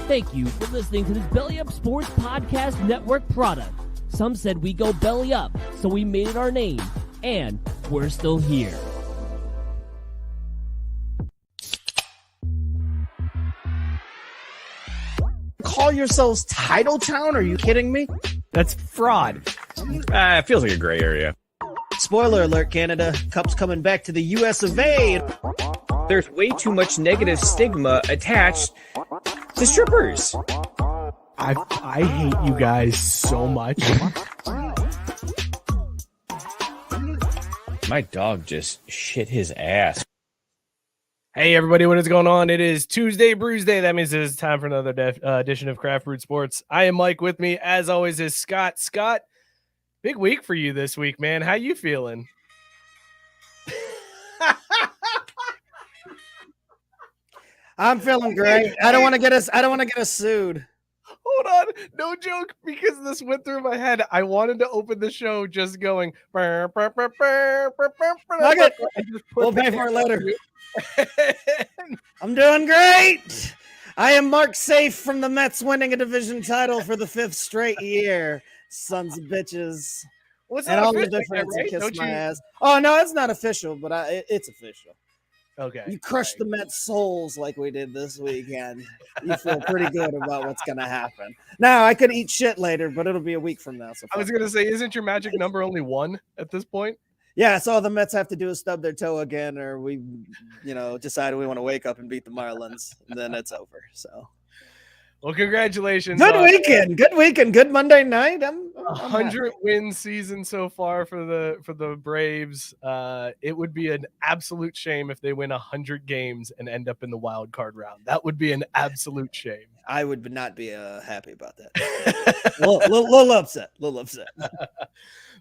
Thank you for listening to this Belly Up Sports Podcast Network product. Some said we go belly up, so we made it our name, and we're still here. Call yourselves Title Town? Are you kidding me? That's fraud. It feels like a gray area. Spoiler alert, Canada. Cup's coming back to the US of A. There's way too much negative stigma attached to strippers. I hate you guys so much. My dog just shit his ass. Hey everybody, what is going on? It is Tuesday Brews Day. That means it is time for another edition of Craft Brewed Sports. I am Mike. With me, as always, is Scott. Scott, big week for you this week, man. How you feeling? I'm feeling great. I don't want to get us sued. Hold on, no joke, because this went through my head. I wanted to open the show just going. We'll pay for it later. I'm doing great. I am marked safe from the Mets winning a division title for the 5th straight year. Sons of bitches. What's and that all the official, difference right? kiss my ass. Oh no, it's not official, but it's official. Okay. You crushed the Mets' souls like we did this weekend. You feel pretty good about what's going to happen. Now, I could eat shit later, but it'll be a week from now. So I was going to say, isn't your magic number only 1 at this point? Yeah, so all the Mets have to do is stub their toe again, or we, decide we want to wake up and beat the Marlins, and then it's over. So, well, congratulations! Good weekend, good Monday night. I'm 100-win season so far for the Braves. It would be an absolute shame if they win 100 games and end up in the wild card round. That would be an absolute shame. I would not be happy about that. little upset.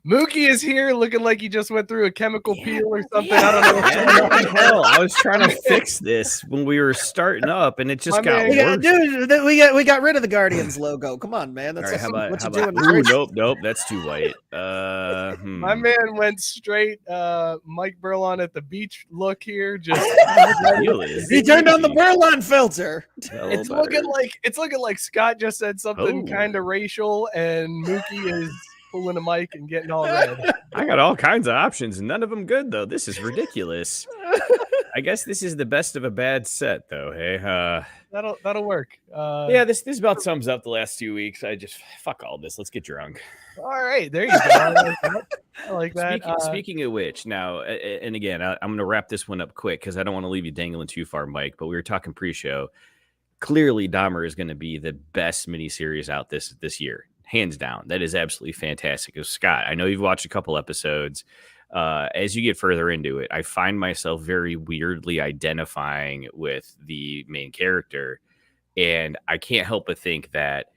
Mookie is here looking like he just went through a chemical peel or something. I don't know. Hell, I was trying to fix this when we were starting up, and it just got worse. Dude, we got rid of the Guardians logo. Come on, man. That's what you're doing. Nope, that's too white. My man went straight Mike Burlon at the beach look here. Just he turned on the Burlon filter. It's looking like Scott just said something kind of racial, and Mookie is pulling a mic and getting all red. I got all kinds of options, and none of them good, though. This is ridiculous. I guess this is the best of a bad set, though. Hey, that'll work. Yeah, this about sums up the last 2 weeks. I just fuck all this. Let's get drunk. All right, there you go. I like that. Speaking of which, now, and again, I'm going to wrap this one up quick because I don't want to leave you dangling too far, Mike. But we were talking pre-show. Clearly, Dahmer is going to be the best miniseries out this year. Hands down. That is absolutely fantastic. Scott, I know you've watched a couple episodes. As you get further into it, I find myself very weirdly identifying with the main character. And I can't help but think that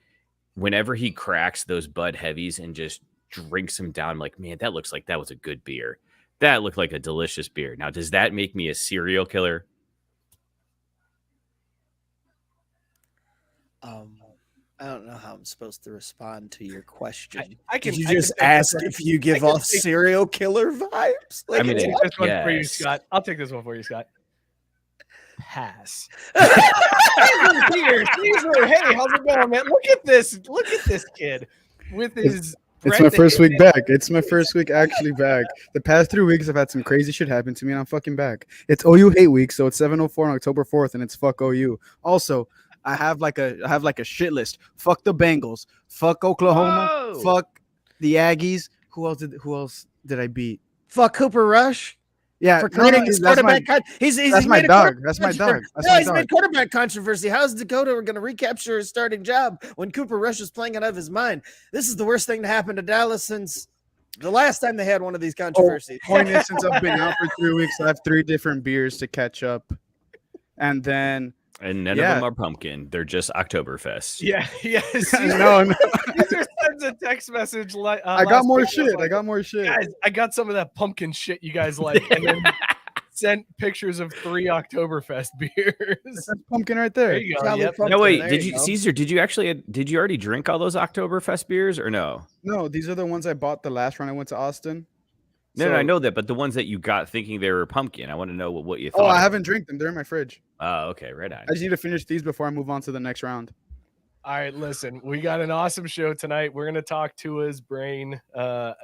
whenever he cracks those Bud Heavies and just drinks them down, I'm like, man, that looks like that was a good beer. That looked like a delicious beer. Now, does that make me a serial killer? I don't know how I'm supposed to respond to your question. I can just ask if you give off serial killer vibes. Like, I'll take this one for you, Scott. I'll take this one for you, Scott. Pass. Caesar, hey, how's it going, man? Look at this kid with his. It's my first week back. It's my first week actually back. The past 3 weeks, I've had some crazy shit happen to me, and I'm fucking back. It's OU hate week, so it's 7:04 on October 4th, and it's fuck OU. Also, I have like a shit list. Fuck the Bengals. Fuck Oklahoma. Whoa. Fuck the Aggies. Who else did I beat? Fuck Cooper Rush. Yeah, for creating his quarterback. He's my dog. That's my dog. He's made quarterback controversy. How's Dakota going to recapture his starting job when Cooper Rush is playing out of his mind? This is the worst thing to happen to Dallas since the last time they had one of these controversies. Point is, since I've been out for 3 weeks, I have 3 different beers to catch up, and then. And none of them are pumpkin. They're just Oktoberfest. Yeah. No. Caesar sends a text message. I got more shit. Guys, I got some of that pumpkin shit you guys like. And then sent pictures of 3 Oktoberfest beers. That's pumpkin right there. There you go. Yep. No, wait. Caesar, did you already drink all those Oktoberfest beers or no? No, these are the ones I bought the last round I went to Austin. No, I know that, but the ones that you got thinking they were pumpkin, I want to know what you thought. Oh, I haven't drank them. They're in my fridge. Oh, okay, right on. I just need to finish these before I move on to the next round. All right, listen, we got an awesome show tonight. We're gonna talk to his brain.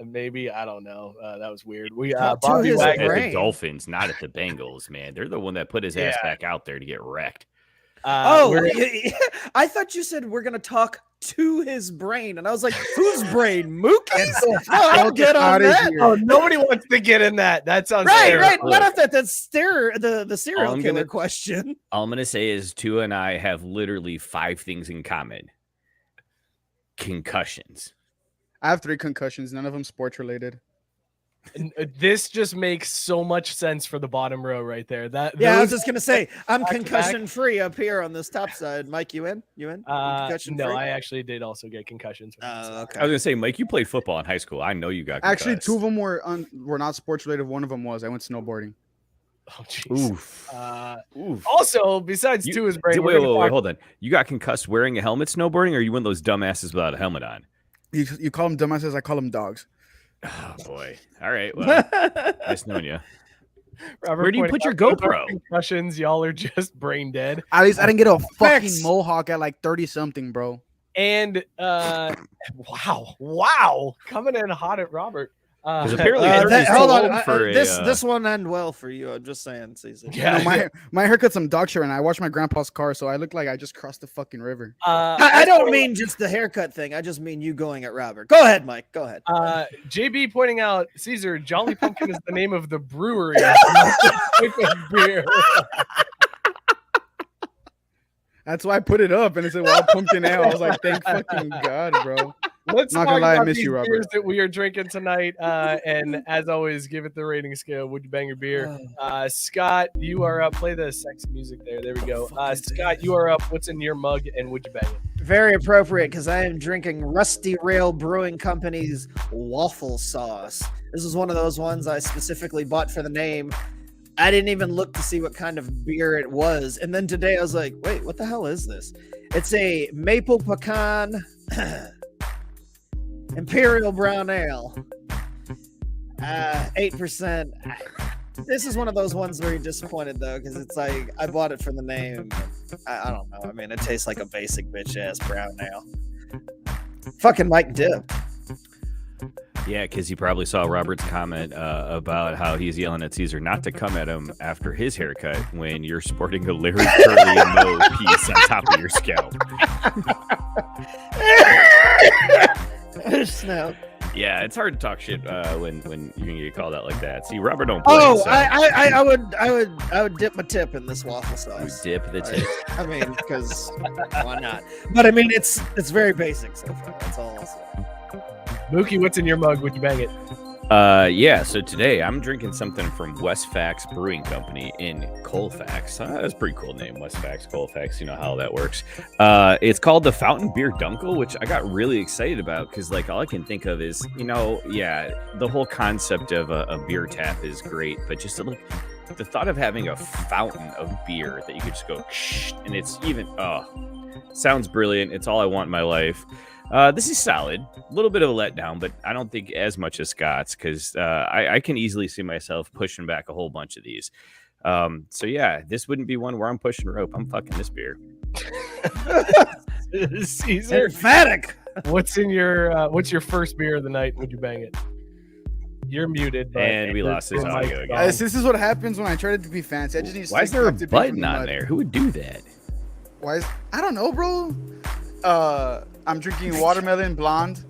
Maybe I don't know. That was weird. We Bobby his Wagner. At brain. the Dolphins, not at the Bengals, man. They're the one that put his ass back out there to get wrecked. I thought you said we're gonna talk to his brain, and I was like, whose brain? Mookie's? I'll get on Outta that. here. Oh, nobody wants to get in that. That sounds Right. terrible. Not if that's the serial I'm killer gonna- question. All I'm gonna say is Tua and I have literally 5 things in common. Concussions. I have 3 concussions, none of them sports related. And, this just makes so much sense for the bottom row right there. Yeah, I was those- just gonna say I'm back to back. concussion free up here on this top side. Mike, you in? Concussion no, free? I actually did also get concussions. Okay. I was gonna say, Mike, you played football in high school. I know you got Actually, concussed. 2 of them were not sports related. One of them was. I went snowboarding. Oh, jeez. Oof. Oof. Also, besides You- to his brain, Wait, hold on. You got concussed wearing a helmet snowboarding, or are you one of those dumbasses without a helmet on? You call them dumbasses, I call them dogs. Oh boy. All right. Well, nice knowing you. Robert Where do you pointed put your out those are GoPro? Concussions, y'all are just brain dead. At least I didn't get a fucking Facts. mohawk at like 30 something, bro. And wow, coming in hot at Robert. 'Cause apparently Uh, Everybody's hold too on. old for This one end well for you. I'm just saying, Caesar. Yeah. No, my haircut's some dog shit, and I washed my grandpa's car, so I look like I just crossed the fucking river. I don't mean just the haircut thing. I just mean you going at Robert. Go ahead, Mike. Go ahead. JB pointing out, Caesar, Jolly Pumpkin is the name of the brewery. not the type of beer. That's why I put it up, and it said Wild Pumpkin Ale. I was like, thank fucking God, bro. Let's Not talk gonna lie, I about miss these you, Robert. beers that we are drinking tonight. And as always, give it the rating scale. Would you bang your beer? Scott, you are up. Play the sexy music there. There we go. Scott, you are up. What's in your mug, and would you bang it? Very appropriate because I am drinking Rusty Rail Brewing Company's waffle sauce. This is one of those ones I specifically bought for the name. I didn't even look to see what kind of beer it was. And then today I was like, wait, what the hell is this? It's a maple pecan imperial brown ale. 8%. This is one of those ones where you're disappointed though, because it's like I bought it for the name. I don't know. I mean, it tastes like a basic bitch ass brown ale. Fucking Mike dipped. Yeah, because he probably saw Robert's comment about how he's yelling at Caesar not to come at him after his haircut when you're sporting a Larry Curly and Moe piece on top of your scalp. Snap. Yeah, it's hard to talk shit when you can get called out like that. See, Robert don't play. Oh, so I would dip my tip in this waffle you sauce. dip the tip. I mean, because why not? But I mean, it's very basic so far. That's all I'll say. Mookie, what's in your mug? Would you bang it? Yeah, so today I'm drinking something from Westfax Brewing Company in Colfax. That's a pretty cool name, Westfax, Colfax. You know how that works. It's called the Fountain Beer Dunkel, which I got really excited about because, like, all I can think of is, the whole concept of a beer tap is great, but just the thought of having a fountain of beer that you could just go, and it's even, sounds brilliant. It's all I want in my life. This is solid. A little bit of a letdown, but I don't think as much as Scott's because I can easily see myself pushing back a whole bunch of these. So yeah, this wouldn't be one where I'm pushing rope. I'm fucking this beer. Caesar, Emphatic. what's your first beer of the night? Would you bang it? You're muted. but- And we lost his your audio mic's again. on. This is what happens when I try to be fancy. I just need to Why is stick there a my tip in from button the on mud. there? Who would do that? I don't know, bro. I'm drinking watermelon blonde,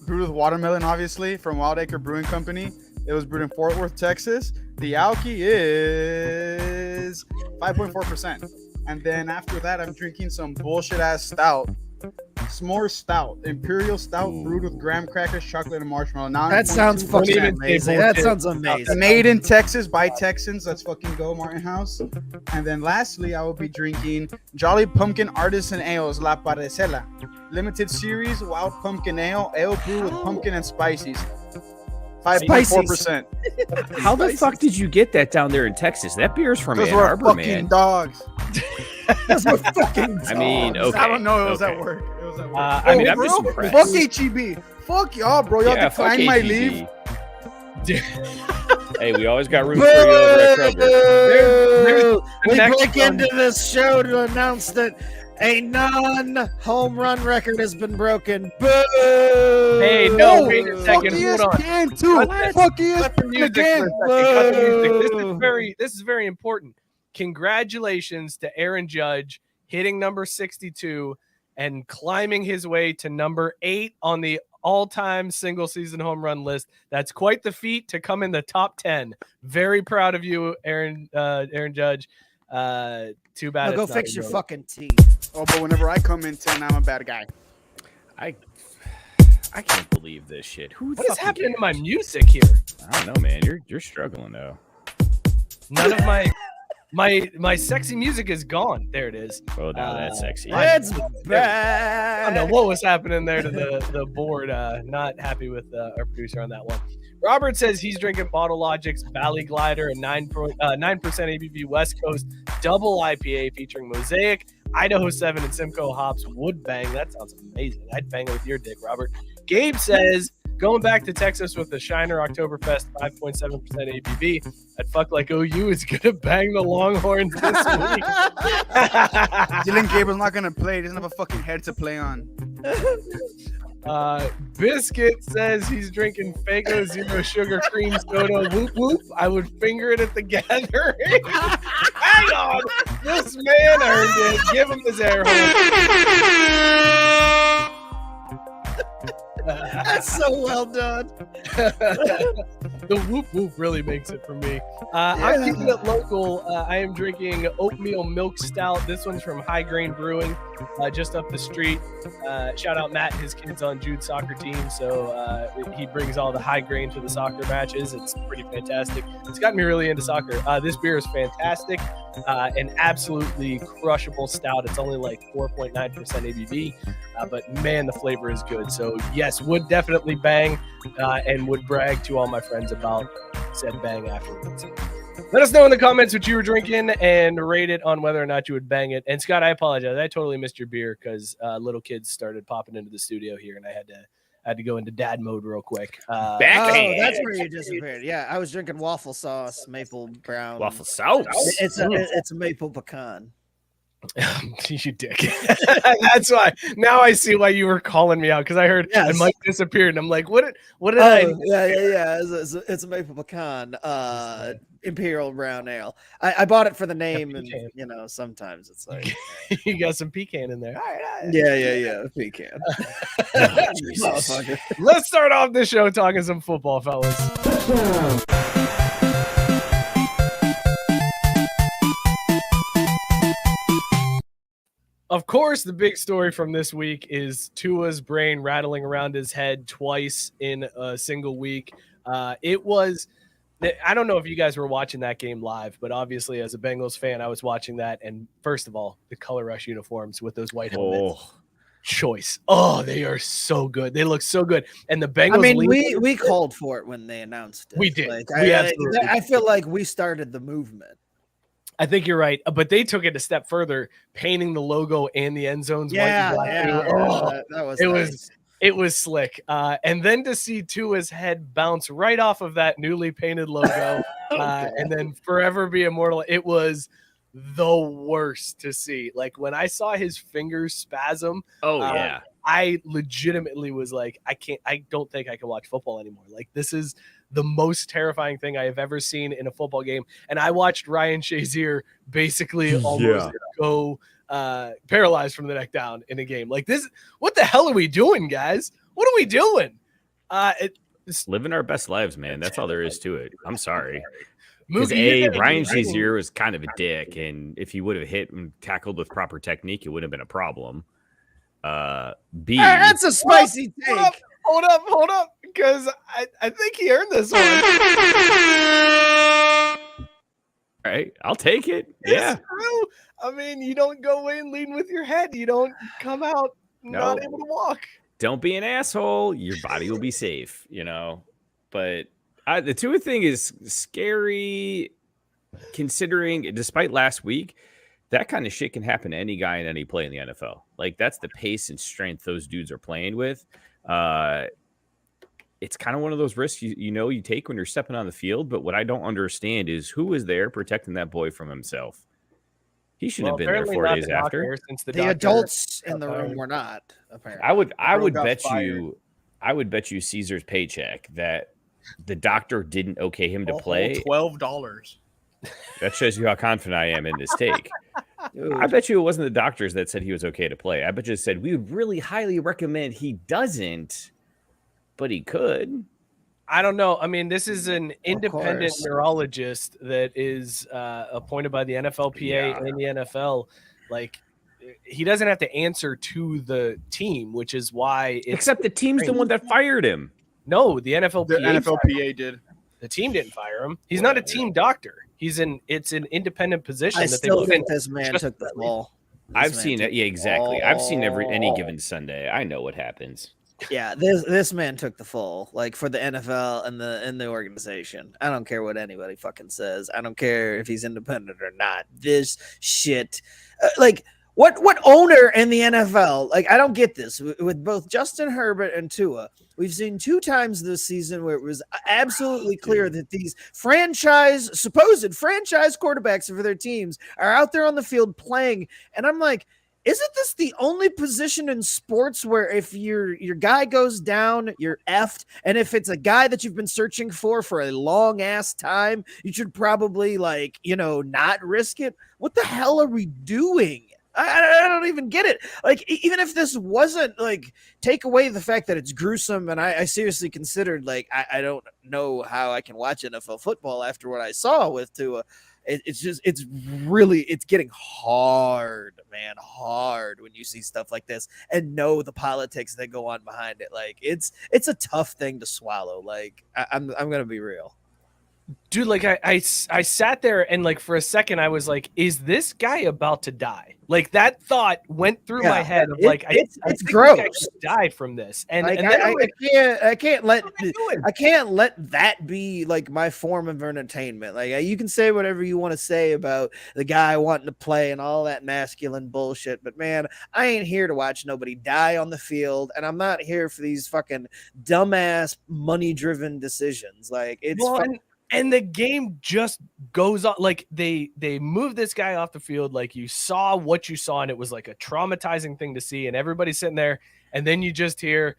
brewed with watermelon, obviously, from Wild Acre Brewing Company. It was brewed in Fort Worth, Texas. The alky is 5.4%. And then after that, I'm drinking some bullshit ass stout. S'more stout, imperial stout brewed with graham crackers, chocolate, and marshmallow. That sounds 9.2%. fucking even amazing. say That bullshit. sounds amazing. Made in Texas by Texans. Let's fucking go, Martin House. And then lastly, I will be drinking Jolly Pumpkin Artisan Ales La Parecela. Limited series, wild pumpkin ale, ale brewed with pumpkin and spices. 5.4%. How the fuck did you get that down there in Texas? That beer's from Because Ann we're Arbor, fucking man. dogs. That's what fucking I mean, dogs. okay. I don't know. It was okay. at work. It was at work. I mean, I'm bro, just impressed. fuck HEB. Fuck y'all, bro. Y'all Yeah, fuck declined my HEB. leave. Hey, we always got room for you over at Kroger. Boo! We next break one. into this show to announce that A non-home run record has been broken. Boo! Hey, no, wait a second. Fuck Hold on. ESPN too. Fuck ESPN again. Cut the music. This is very important. Congratulations to Aaron Judge hitting number 62 and climbing his way to number 8 on the all-time single-season home run list. That's quite the feat to come in the top 10. Very proud of you, Aaron Judge. Too bad. Now go fix your fucking teeth. Oh, but whenever I come in 10, I'm a bad guy. I can't believe this shit. What is happening to my music here? I don't know, man. You're struggling though. None of my sexy music is gone. There it is. Oh, now that's sexy. It's I bad. don't know what was happening there to the board. Not happy with our producer on that one. Robert says he's drinking Bottle Logic's Valley Glider, a 9% ABV West Coast double IPA featuring Mosaic, Idaho 7, and Simcoe hops. Would bang. That sounds amazing. I'd bang it with your dick, Robert. Gabe says going back to Texas with the Shiner Oktoberfest 5.7% ABV. I'd fuck like OU is gonna bang the Longhorns this week. Dylan Gabriel's not gonna play. He doesn't have a fucking head to play on. Biscuit says he's drinking Fago Zero Sugar Cream Soda. Whoop whoop. I would finger it at the gathering. Hang on. This man earned it. Give him his air horn. That's so well done. The whoop whoop really makes it for me. I'm keeping it local. I am drinking oatmeal milk stout. This one's from High Grain Brewing, just up the street. Shout out Matt, his kid's on Jude's soccer team, so he brings all the high grain to the soccer matches. It's pretty fantastic. It's gotten me really into soccer. This beer is fantastic. An absolutely crushable stout. It's only like 4.9% ABV, but man, the flavor is good. So yes, would definitely bang, and would brag to all my friends about said bang afterwards. Let us know in the comments what you were drinking and rate it on whether or not you would bang it. And Scott, I apologize. I totally missed your beer because little kids started popping into the studio here, and I had to go into dad mode real quick. That's where you disappeared. Yeah, I was drinking waffle sauce, maple brown. Waffle sauce. It's a maple pecan. You dick. That's why. Now I see why you were calling me out, because I heard and Mike disappeared, and I'm like, what did I? Yeah. It's a maple pecan, imperial brown ale. I bought it for the name, and sometimes it's like you got some pecan in there. All right. Yeah, pecan. Let's start off the show talking some football, fellas. Of course, the big story from this week is Tua's brain rattling around his head twice in a single week. It was, I don't know if you guys were watching that game live, but obviously as a Bengals fan, I was watching that. And first of all, the color rush uniforms with those white helmets. Choice. Oh, they are so good. They look so good. And the Bengals. I mean, we called for it when they announced it. We did. I feel like we started the movement. I think you're right, but they took it a step further, painting the logo and the end zones white and black. That was nice. It was slick. And then to see Tua's head bounce right off of that newly painted logo, and then forever be immortal. It was the worst to see. Like when I saw his fingers spasm. I legitimately was like, I don't think I can watch football anymore. Like this is the most terrifying thing I have ever seen in a football game. And I watched Ryan Shazier basically almost go paralyzed from the neck down in a game like this. What the hell are we doing, guys? What are we doing? Living our best lives, man. That's all there is to it. I'm sorry. Because Ryan Shazier was kind of a dick, and if he would have hit and tackled with proper technique, it wouldn't have been a problem. B. That's a spicy take. Hold up, because I think he earned this one. All right, I'll take it. Yeah. It's true. I mean, you don't go in leading with your head. You don't come out not able to walk. Don't be an asshole. Your body will be safe, But the Tua thing is scary, considering, despite last week, that kind of shit can happen to any guy in any play in the NFL. Like, that's the pace and strength those dudes are playing with. It's kind of one of those risks you take when you're stepping on the field. But what I don't understand is who is there protecting that boy from himself. He shouldn't have been there apparently 4 not days the after. doctor, since the The doctor adults in got the room fired. were not, apparently. I would got bet fired. you I would bet you Caesar's paycheck that the doctor didn't okay him to play. $12. That shows you how confident I am in this take. Dude. I bet you it wasn't the doctors that said he was okay to play. I bet you it said we would really highly recommend he doesn't, but he could. I don't know. I mean, this is an independent course. neurologist that is appointed by the NFLPA and the NFL. Like, he doesn't have to answer to the team, which is why it's Except the team's the one that fired him. no, the NFLPA. The NFLPA did. The team didn't fire him. He's not a team doctor. It's an independent position I that still they put think in. this man just took the fall. I've seen it. Yeah, exactly. I've seen any given Sunday. I know what happens. Yeah, this man took the fall, like for the NFL and the organization. I don't care what anybody fucking says. I don't care if he's independent or not. This shit, like what owner in the NFL? Like I don't get this with both Justin Herbert and Tua. We've seen 2 times this season where it was absolutely clear that these supposed franchise quarterbacks for their teams are out there on the field playing, and I'm like, isn't this the only position in sports where if your guy goes down, you're effed? And if it's a guy that you've been searching for a long ass time, you should probably not risk it. What the hell are we doing? I don't even get it. Like, even if this wasn't like, take away the fact that it's gruesome, and I seriously considered like, I don't know how I can watch NFL football after what I saw with Tua. It's getting hard, man, hard when you see stuff like this and know the politics that go on behind it. Like it's a tough thing to swallow. Like I'm gonna be real. Dude, like I sat there and like for a second I was like, is this guy about to die? Like that thought went through my head of like it's I think gross. I could die from this. And, like, and then I can't let that be like my form of entertainment. Like you can say whatever you want to say about the guy wanting to play and all that masculine bullshit, but man, I ain't here to watch nobody die on the field, and I'm not here for these fucking dumbass money-driven decisions. Like it's and the game just goes on. Like they move this guy off the field. Like you saw what you saw, and it was like a traumatizing thing to see. And everybody's sitting there, and then you just hear,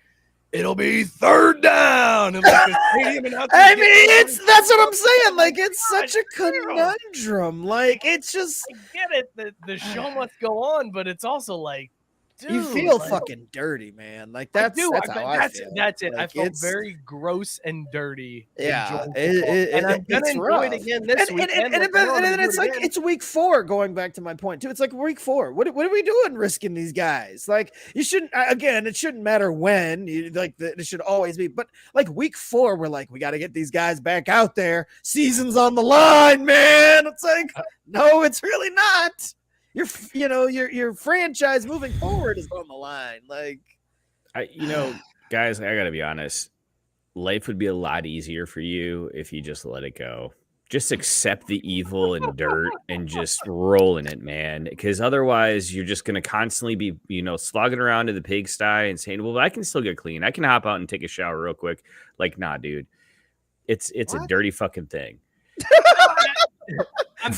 "It'll be 3rd down." And like I mean, that's what I'm saying. Like it's such a conundrum. Like it's just, I get it. The show must go on, but it's also like, dude, you feel like, fucking dirty, man. Like that's how I feel. That's it. Like, I felt very gross and dirty. Yeah, and I'm gonna enjoy it again this week. And then it's like it's week 4. Going back to my point too, it's like week 4. What are we doing risking these guys? Like you shouldn't. Again, it shouldn't matter when. It should always be. But like week 4, we're like, we got to get these guys back out there. Season's on the line, man. It's like no, it's really not. Your franchise moving forward is on the line. Like, guys, I gotta be honest. Life would be a lot easier for you if you just let it go. Just accept the evil and dirt and just roll in it, man. Because otherwise, you're just gonna constantly be, slogging around to the pigsty and saying, "Well, I can still get clean. I can hop out and take a shower real quick." Like, nah, dude. It's a dirty fucking thing. I'm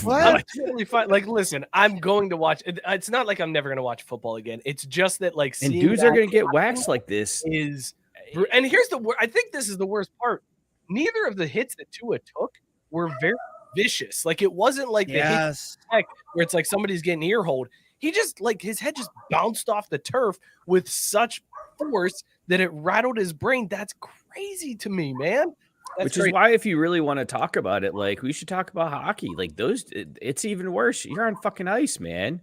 totally fine. Like, listen, I'm going to watch. It's not like I'm never going to watch football again. It's just that, like, and dudes are going to get waxed like this. And here's I think this is the worst part. Neither of the hits that Tua took were very vicious. Like, it wasn't like the hit where it's like somebody's getting ear-holed. He just, like, his head just bounced off the turf with such force that it rattled his brain. That's crazy to me, man. Which is why, if you really want to talk about it, like, we should talk about hockey. Like, it's even worse. You're on fucking ice, man.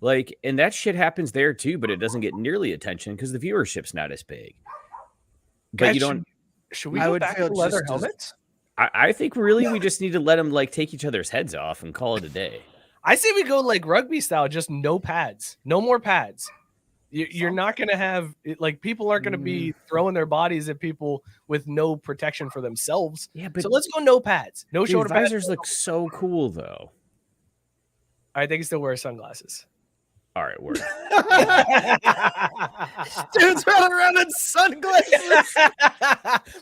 Like, and that shit happens there too, but it doesn't get nearly attention because the viewership's not as big. But you don't. Should we go back to leather helmets? I think really we just need to let them like take each other's heads off and call it a day. I say we go like rugby style, just no pads, no more pads. You're not going to have like people aren't going to be throwing their bodies at people with no protection for themselves. Yeah, but so let's go no pads, no shoulder pads. Visors look so cool though. I think still wear sunglasses. All right, word. Dude's running around in sunglasses.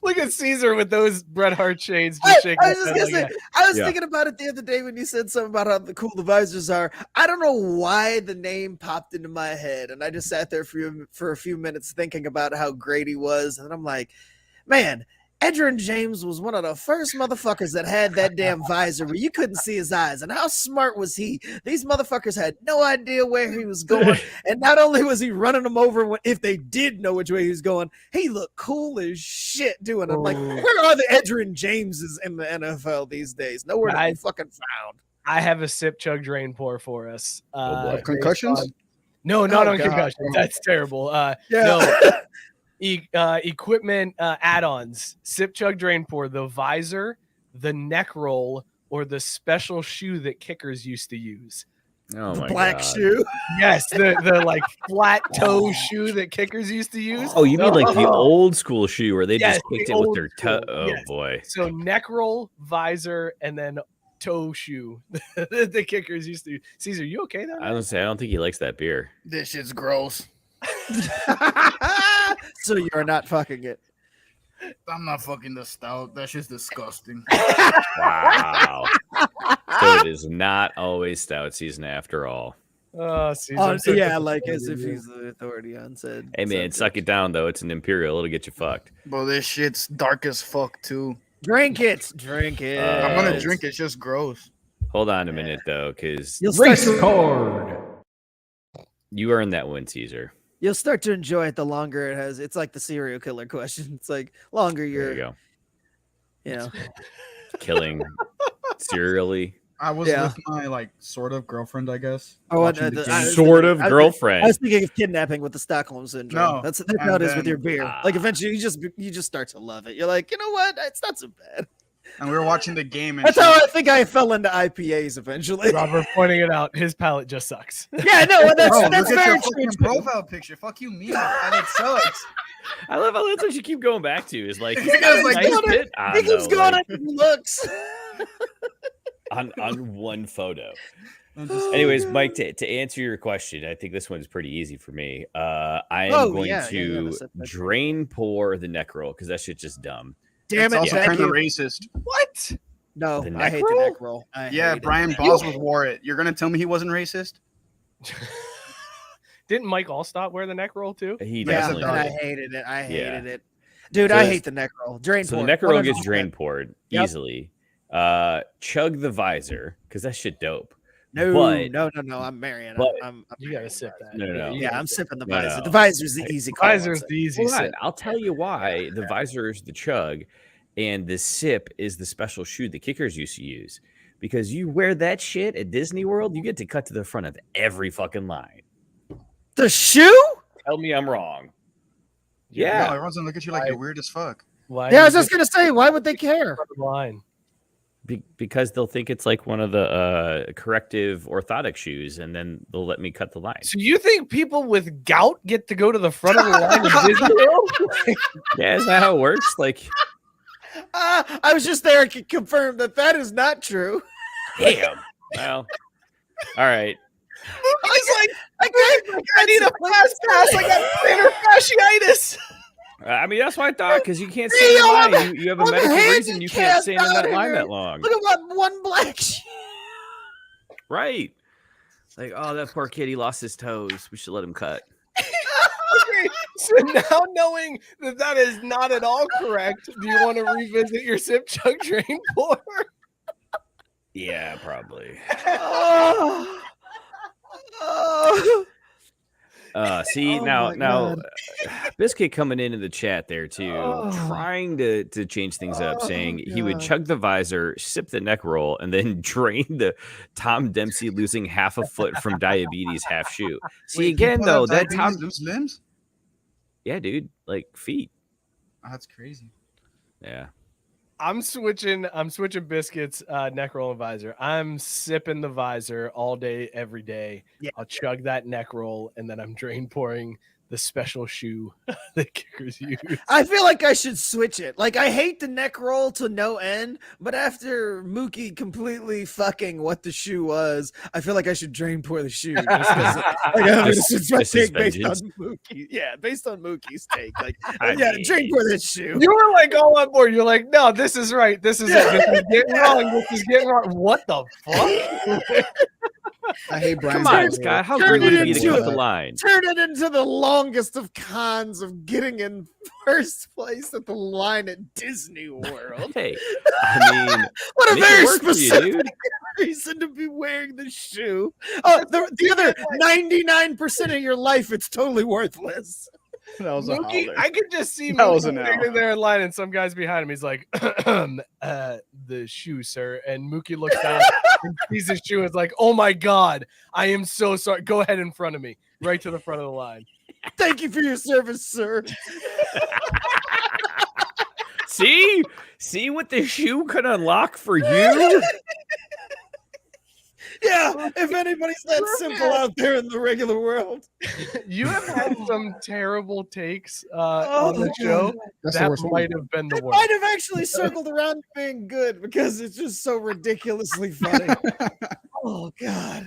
Look at Caesar with those Bret Hart shades just shaking. I was just gonna say, I was Yeah. thinking about it the other day when you said something about how cool the visors are. I don't know why the name popped into my head, and I just sat there for a few minutes thinking about how great he was, and I'm like, man, Edgerrin James was one of the first motherfuckers that had that damn visor where you couldn't see his eyes. And how smart was he? These motherfuckers had no idea where he was going. And not only was he running them over if they did know which way he was going, he looked cool as shit doing it. I'm like, where are the Edgerrin Jameses in the NFL these days? Nowhere to be fucking found. I have a sip, chug, drain, pour for us. boy. Concussions? No, not Oh, on God. concussions. That's terrible. Yeah. No. Equipment add-ons: sip, chug, drain, pour, the visor, the neck roll, or the special shoe that kickers used to use. Oh The my black God. shoe. Yes, the like flat toe shoe that kickers used to use. Oh, you mean like the old school shoe where they Yes, just kicked the it with old their toe? school, Oh yes. boy. So neck roll, visor, and then toe shoe that the kickers used to use. Caesar, you okay there? I was say I don't think he likes that beer. This shit's gross. So you're not fucking it. I'm not fucking the stout. That shit's disgusting. Wow. So it is not always stout season after all. Oh, Caesar, Oh, I'm so yeah, like disappointed as if in you. he's the authority on said. Hey man, suck it down though. It's an imperial. It'll get you fucked. Bro, this shit's dark as fuck too. Drink it. Drink it. I'm gonna drink it. It's just gross. Hold on a minute though, because You'll start, to, card. you earned that one, Caesar. you'll start to enjoy it the longer it has. It's like the serial killer question. It's like longer There you're, you go. you know. Killing serially. I was Yeah. with my like sort of girlfriend, I guess. Oh, watching the game. Sort of I was girlfriend. thinking of kidnapping with the Stockholm syndrome. No, That's how it is with and your then- beer. Like eventually, you just start to love it. You're like, you know what? It's not so bad. And we were watching the game, and That's how I think I fell into IPAs eventually. Robert pointing it out. His palate just sucks. Yeah, no, that's Bro, that's look at very your true. fucking profile picture. Fuck you, me. And it sucks. I love how that's what you keep going back to. Is like, he's He got a keeps nice going- bit on, He keeps though, going like, on looks. on one photo. I'm just- Anyways, Mike, to answer your question, I think this one's pretty easy for me. I am Oh, going yeah, to that's it. drain pour the neck roll because that shit's just dumb. Damn It's it, also thank kind of you. racist. What? No, The I neck hate roll? the neck roll. I Yeah, hate it. Brian Bosworth wore it. You're gonna tell me he wasn't racist? Didn't Mike Allstott wear the neck roll too? He Yeah, definitely and I did. hated it. I Yeah. hated it. Dude, So I it's- hate the neck roll. Drain So pour. the neck roll gets 100%. drain poured Yep. easily. Chug the visor because that shit dope. No, but- no. I'm marrying it. but- I'm You gotta sip that. No. You Yeah, gotta I'm sip. sipping the No, visor. no. The visor's the easy call. Visor's the easy Hold on, sip. I'll tell you why the visor is the chug and the sip is the special shoe the kickers used to use. Because you wear that shit at Disney World, you get to cut to the front of every fucking line. The shoe? Tell me I'm wrong. No, Yeah. everyone's gonna look at you like you're weird as fuck. Why Yeah, I was do you just gonna say, why would they care? get the line? Because they'll think it's like one of the corrective orthotic shoes, and then they'll let me cut the line. So you think people with gout get to go to the front of the line in Disney World? Yeah, is that how it works? Like, I was just there to confirm that is not true. damn. Well, all right. I was like, I need a fast pass. I got plantar fasciitis. I mean, that's what I thought, because you can't Hey, stay in yo, I'm line. You have a I'm medical handicapped reason you can't stay in that out line here. that long. Look at what one black sheep. Right. Like, oh, that poor kid, he lost his toes. We should let him cut. Okay, so now knowing that is not at all correct, do you want to revisit your sip, chug, drain, pour? Yeah, probably. Oh. Oh. See, Oh now my God. Biscuit coming into the chat there too, Oh. trying to change things up, Oh, saying he would God. chug the visor, sip the neck roll, and then drain the Tom Dempsey losing half a foot from diabetes half shoe. See, Wait, again people though, have that diabetes Tom, lose limbs? yeah, dude, like feet, Oh, that's crazy. yeah. I'm switching biscuits, neck roll and visor. I'm sipping the visor all day, every day. Yeah. I'll chug that neck roll, and then I'm drain pouring the special shoe that kickers use. I feel like I should switch it. Like, I hate the neck roll to no end, but after Mookie completely fucking what the shoe was, I feel like I should drain pour the shoe. Just 'cause, this is my take based on Mookie. Yeah, based on Mookie's take. Like, drain pour this shoe. You were like all on board. You're like, no, this is right. This is it. This is getting wrong. This is getting wrong. What the fuck? I hate Brian. Come on, Scott. How great would it be to cut the line? Turn it into the longest of cons of getting in first place at the line at Disney World. Hey, I mean, what a very specific reason to be wearing the shoe. Oh, the other 99% of your life, it's totally worthless. That was a Mookie, holler. I could just see That was Mookie an standing L. there in line and some guy's behind him. He's like, the shoe, sir. And Mookie looks down and sees his shoe and is like, oh my God, I am so sorry. Go ahead in front of me, right to the front of the line. Thank you for your service, sir. See what the shoe could unlock for you? Yeah, if anybody's that simple out there in the regular world. You have had some terrible takes on the show. That's the That worst one. might have been the It worst. might have actually circled around to being good because it's just so ridiculously funny. Oh, God.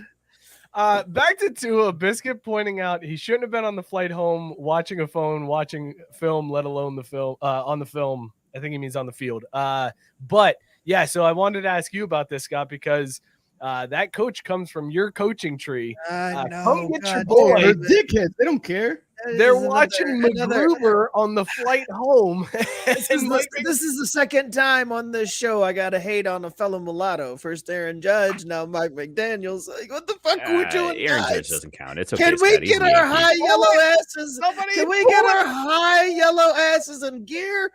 Back to Tua, Biscuit pointing out he shouldn't have been on the flight home watching a phone, watching film, let alone the film on the film. I think he means on the field. But yeah, so I wanted to ask you about this, Scott, because that coach comes from your coaching tree. I know. Come get your God boy. damn They're it. dickheads. They don't care. They're watching MacGruber on the flight home. This is the second time on this show I got to hate on a fellow mulatto. First Aaron Judge, now Mike McDaniels. Like, what the fuck are we doing, Aaron guys? Judge doesn't count. It's okay. Can we Scott, he's get an our Yankee. high yellow asses? Can we get our high yellow asses in gear?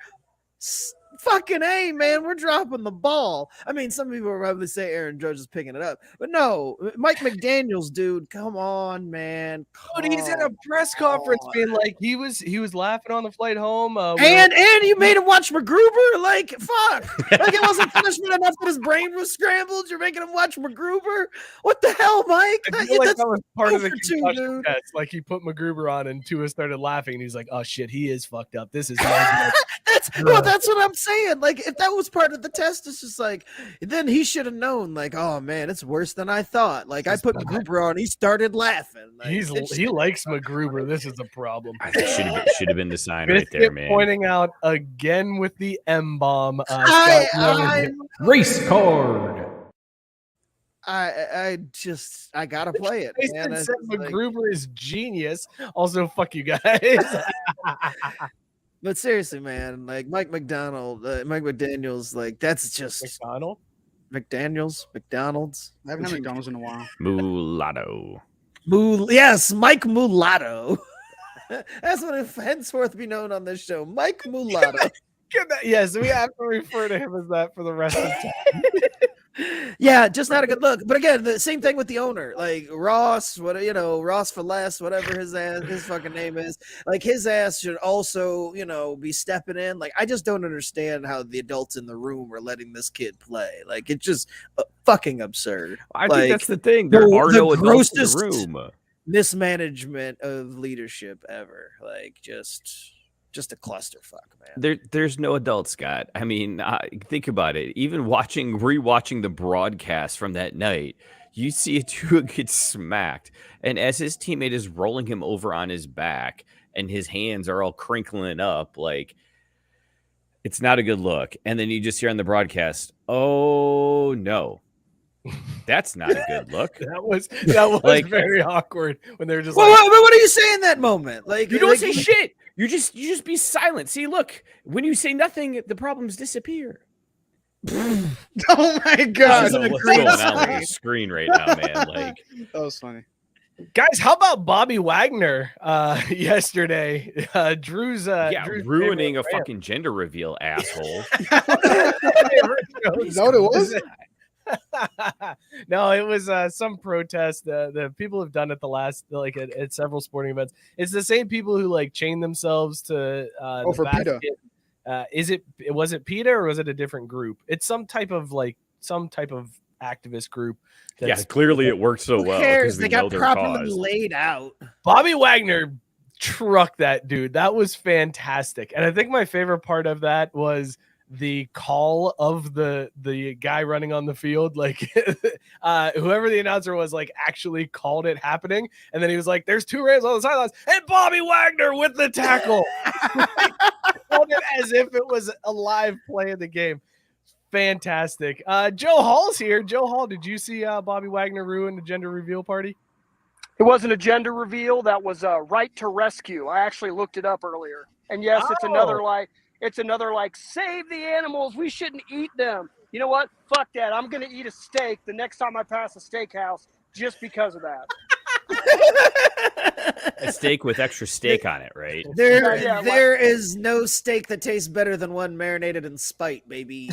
Fucking A, man, we're dropping the ball. I mean, some people will probably say Aaron Judge is picking it up, but no, Mike McDaniels, dude, come on, man. Dude, he's in a press conference being like he was laughing on the flight home. And you made him watch MacGruber? Like, fuck. Like, it wasn't punishment enough that his brain was scrambled. You're making him watch MacGruber? What the hell, Mike? I feel like that was part of the over two, concussion dude. test. Like he put MacGruber on and Tua started laughing and he's like, oh shit, he is fucked up. This is That's what I'm saying. Like, if that was part of the test, it's just like, then he should have known, like, oh man, it's worse than I thought. Like, I put MacGruber on, he started laughing. Like, he likes MacGruber. This is a problem. I think should have been the sign right there, man. Pointing out again with the M bomb. Race card. I gotta play it. Man. Jason said MacGruber is genius. Also, fuck you guys. But seriously, man, like Mike McDaniels, like that's just McDonald's. I haven't had McDonald's in a while. Mulatto. Yes, Mike Mulatto. That's what it henceforth be known on this show, Mike Mulatto. Yes, we have to refer to him as that for the rest of the time. Yeah, just not a good look. But again, the same thing with the owner, like Ross, Ross for less, whatever his fucking name is. Like his ass should also, be stepping in. Like I just don't understand how the adults in the room are letting this kid play. Like it's just fucking absurd. I think that's the thing. There are no adults in the room. Mismanagement of leadership ever. Like just a clusterfuck, man. There's no adult, Scott. I mean, think about it. Even rewatching the broadcast from that night, you see Tua get smacked, and as his teammate is rolling him over on his back, and his hands are all crinkling up, like it's not a good look. And then you just hear on the broadcast, "Oh no, that's not a good look." That was like, very awkward when they were just what do you say in that moment? Like you don't say shit. You just be silent. See, look, when you say nothing, the problems disappear. Oh my god! What's going on with the screen right now, man? Like that was funny. Guys, how about Bobby Wagner yesterday? Drew's ruining a fucking gender reveal, asshole. Is that what it was? No, it was some protest. The people have done it at several sporting events. It's the same people who like chain themselves to for PETA. Was it PETA or was it a different group? It's some type of activist group. Yeah, clearly it worked so well. Who cares? We They got know their properly cause. laid out. Bobby Wagner trucked that dude. That was fantastic. And I think my favorite part of that was the call of the guy running on the field. Like whoever the announcer was, like, actually called it happening. And then he was like, there's 2 Rams on the sidelines and Bobby Wagner with the tackle. Called it as if it was a live play of the game. Fantastic. Joe Hall's here. Joe Hall, did you see Bobby Wagner ruin the gender reveal party? It wasn't a gender reveal. That was a right to rescue. I actually looked it up earlier. And yes, it's another like save the animals. We shouldn't eat them. You know what? Fuck that. I'm going to eat a steak the next time I pass a steakhouse just because of that. A steak with extra steak on it, right? There is no steak that tastes better than one marinated in spite, baby.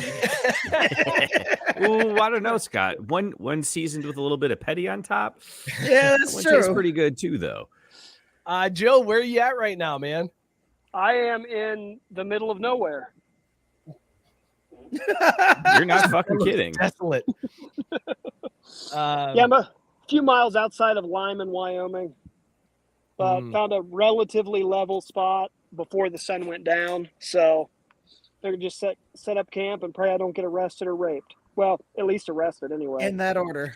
Ooh, I don't know, Scott. One seasoned with a little bit of petty on top. Yeah, that's one true. tastes pretty good too, though. Joe, where are you at right now, man? I am in the middle of nowhere. You're not fucking kidding. Desolate. Yeah, I'm a few miles outside of Lyman, Wyoming. But found a relatively level spot before the sun went down. So they're just set up camp and pray I don't get arrested or raped. Well, at least arrested anyway. In that order.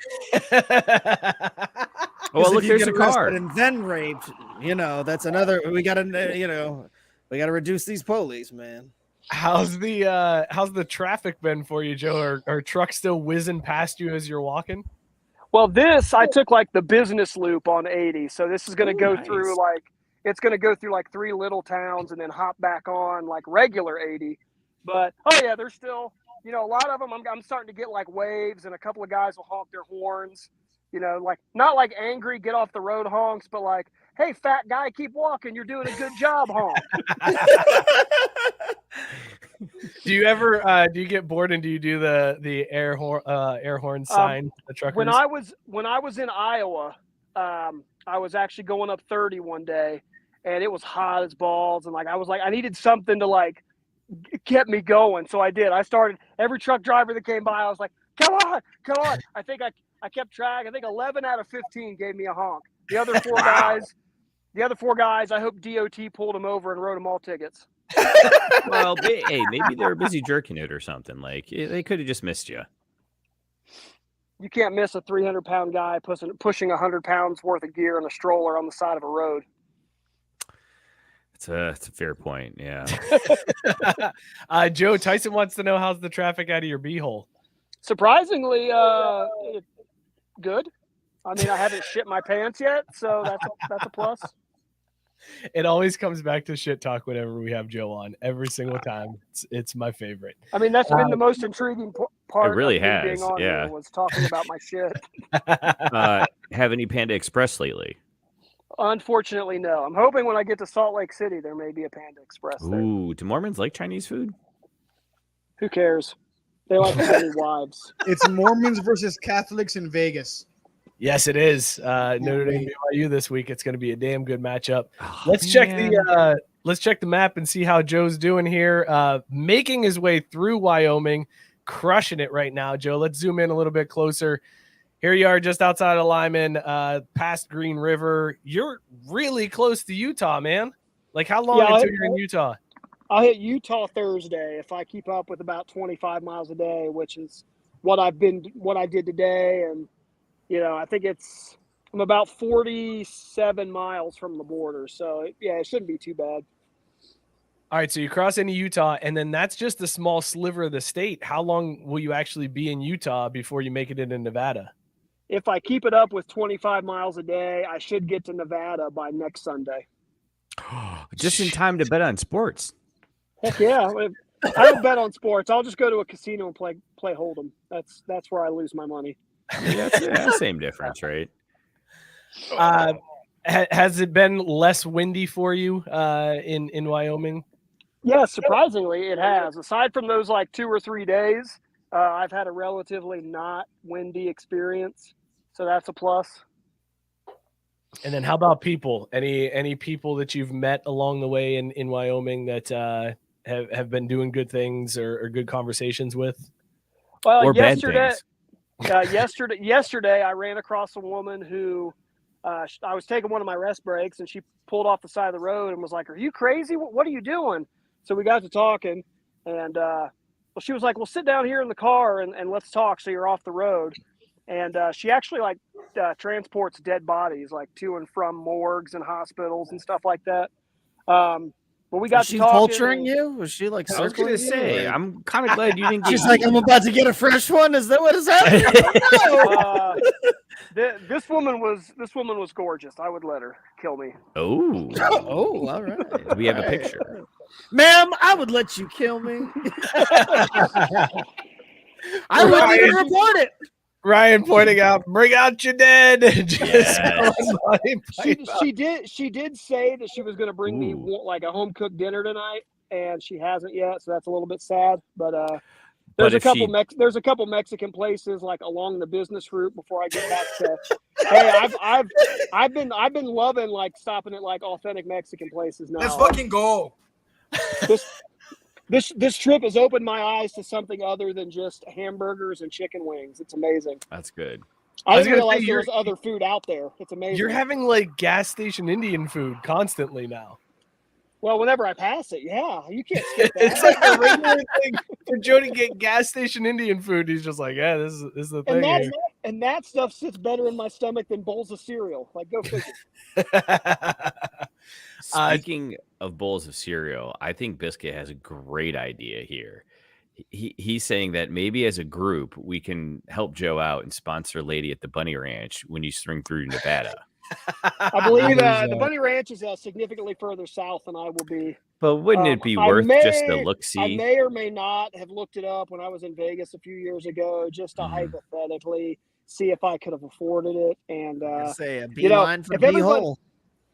Well, look, if you there's get a car. arrested and then raped, that's another. We gotta reduce these police, man. How's the traffic been for you, Joe? Are trucks still whizzing past you as you're walking? Well, I took like the business loop on 80. So this is going to go through it's going to go through like 3 little towns and then hop back on like regular 80. But, there's still, a lot of them, I'm starting to get like waves and a couple of guys will honk their horns, like not like angry, get off the road honks, but like, hey, fat guy, keep walking. You're doing a good job, honk. Do you ever do you get bored and do you do the air horn sign? The truckers? When I was in Iowa, I was actually going up 30 one day, and it was hot as balls, and like I was like I needed something to like get me going, so I did. I started every truck driver that came by. I was like, come on. I think I kept track. I think 11 out of 15 gave me a honk. The other 4 guys, I hope DOT pulled them over and wrote them all tickets. Well, maybe they were busy jerking it or something. Like they could have just missed you. You can't miss a 300-pound guy pushing 100 pounds worth of gear in a stroller on the side of a road. It's a fair point. Yeah. Joe, Tyson wants to know how's the traffic out of your beehole. Surprisingly, good. I mean, I haven't shit my pants yet, so that's a plus. It always comes back to shit talk whenever we have Joe on. Every single time, it's my favorite. I mean, that's been the most intriguing part. It really of me has. Being on here was talking about my shit. Have any Panda Express lately? Unfortunately, no. I'm hoping when I get to Salt Lake City, there may be a Panda Express there. Ooh, do Mormons like Chinese food? Who cares? They like many wives. It's Mormons versus Catholics in Vegas. Yes, it is. Notre Dame BYU this week. It's going to be a damn good matchup. Let's check the map and see how Joe's doing here. Making his way through Wyoming, crushing it right now. Joe, let's zoom in a little bit closer. Here you are, just outside of Lyman, past Green River. You're really close to Utah, man. Like, how long until you're in Utah? I'll hit Utah Thursday if I keep up with about 25 miles a day, which is what I did today, and. I think I'm about 47 miles from the border. So, it shouldn't be too bad. All right, so you cross into Utah, and then that's just a small sliver of the state. How long will you actually be in Utah before you make it into Nevada? If I keep it up with 25 miles a day, I should get to Nevada by next Sunday. Just in time to bet on sports. Heck yeah. I don't bet on sports. I'll just go to a casino and play Hold'em. That's where I lose my money. Yeah, same difference, right? Has it been less windy for you in Wyoming? Yeah, surprisingly, it has. Aside from those like 2 or 3 days, I've had a relatively not windy experience, so that's a plus. And then how about people? Any people that you've met along the way in Wyoming that have been doing good things or good conversations with? Well, or yesterday, bad things? yesterday I ran across a woman who I was taking one of my rest breaks, and she pulled off the side of the road and was like, "Are you crazy? What are you doing?" So we got to talking, and well, she was like, "Well, sit down here in the car and let's talk so you're off the road." And she actually transports dead bodies like to and from morgues and hospitals and stuff like that. But we got Was to she talking. vulturing you? Was she like I was circling gonna you? say, Like- I'm kind of glad you didn't get. She's like, I'm about to get a fresh one. Is that what is happening? This woman was gorgeous. I would let her kill me. Oh, Oh, all right. do we have a picture? Ma'am, I would let you kill me. I wouldn't even report it. Ryan pointing out, bring out your dead. Yes. She did say that she was going to bring me Ooh. like a home cooked dinner tonight, and she hasn't yet, so that's a little bit sad. But there's a couple there's a couple Mexican places like along the business route before I get back to. Hey, I've been loving like stopping at like authentic Mexican places now. Let's fucking go. This trip has opened my eyes to something other than just hamburgers and chicken wings. It's amazing. That's good. I was didn't gonna say, realize there was other food out there. It's amazing. You're having like gas station Indian food constantly now. Well, whenever I pass it, yeah, you can't skip that. It's like a regular thing for Joe to get gas station Indian food. He's just like, yeah, this is the thing. And that stuff sits better in my stomach than bowls of cereal. Like, go figure. Speaking of bowls of cereal, I think Biscuit has a great idea here. He's saying that maybe as a group we can help Joe out and sponsor Lady at the Bunny Ranch when you swing through Nevada. I believe the Bunny Ranch is significantly further south than I will be. But wouldn't it be worth just a look-see? I may or may not have looked it up when I was in Vegas a few years ago, just to hypothetically see if I could have afforded it. And say a beeline for B-hole.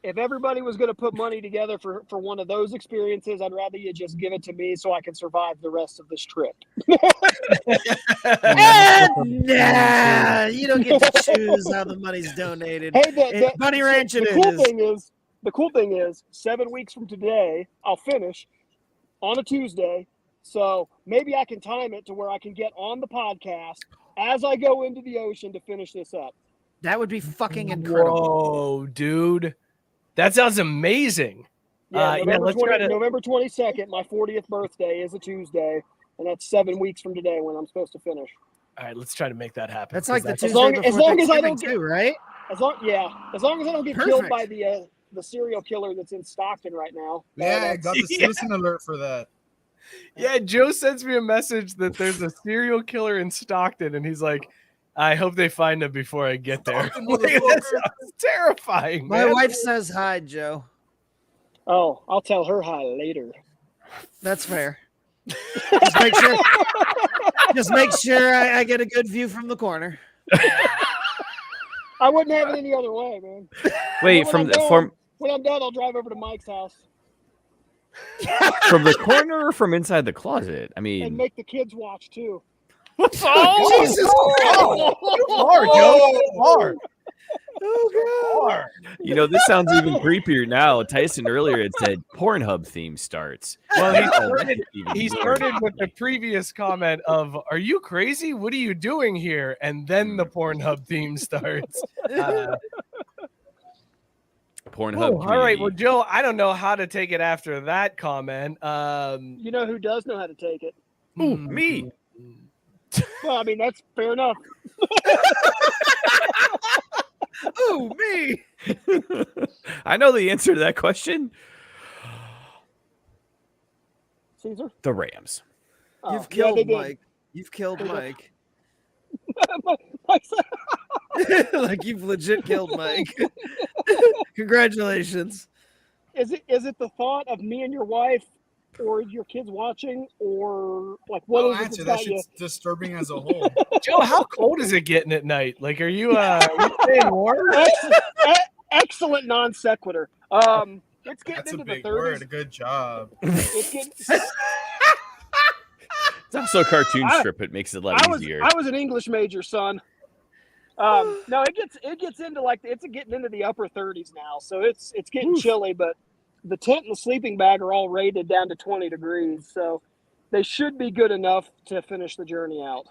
If everybody was going to put money together for one of those experiences, I'd rather you just give it to me so I can survive the rest of this trip. Nah, you don't get to choose how the money's donated. Hey, Bunny Ranch the cool thing is 7 weeks from today, I'll finish on a Tuesday. So maybe I can time it to where I can get on the podcast as I go into the ocean to finish this up. That would be fucking incredible. Whoa, dude. That sounds amazing. Yeah, November 22nd, my 40th birthday is a Tuesday, and that's 7 weeks from today when I'm supposed to finish. All right, let's try to make that happen. That's like the Tuesday as long as I don't get right. As long as I don't get killed by the serial killer that's in Stockton right now. Yeah, I got the citizen alert for that. Yeah, Joe sends me a message that there's a serial killer in Stockton, and he's like, I hope they find him before I get there. That sounds terrifying, man. My wife says hi, Joe. Oh, I'll tell her hi later. That's fair. Just make sure I get a good view from the corner. I wouldn't have it any other way, man. Wait, when I'm done, I'll drive over to Mike's house. From the corner or from inside the closet? I mean, and make the kids watch too. Oh, Jesus! Hard, Joe. Hard. Oh, God. You know, this sounds even creepier now. Tyson earlier had said Pornhub theme starts. Well, he started with the previous comment of, are you crazy? What are you doing here? And then the Pornhub theme starts. Pornhub. All right. Well, Joe, I don't know how to take it after that comment. You know who does know how to take it? Ooh, me. Well, I mean, that's fair enough. Ooh, me. I know the answer to that question. Caesar? The Rams. You've killed Mike. You've killed Mike. Like you've legit killed Mike. Congratulations. Is it the thought of me and your wife or your kids watching, or like what is it? That shit's disturbing as a whole. Joe, how cold is it getting at night? Like, are you staying warm? Excellent non sequitur. It's getting That's into a big the 30s. word. Good job. It's also a cartoon strip. It makes it a lot easier. I was an English major, son. No, it gets into like it's getting into the upper 30s now, so it's getting chilly. But the tent and the sleeping bag are all rated down to 20 degrees, so they should be good enough to finish the journey out.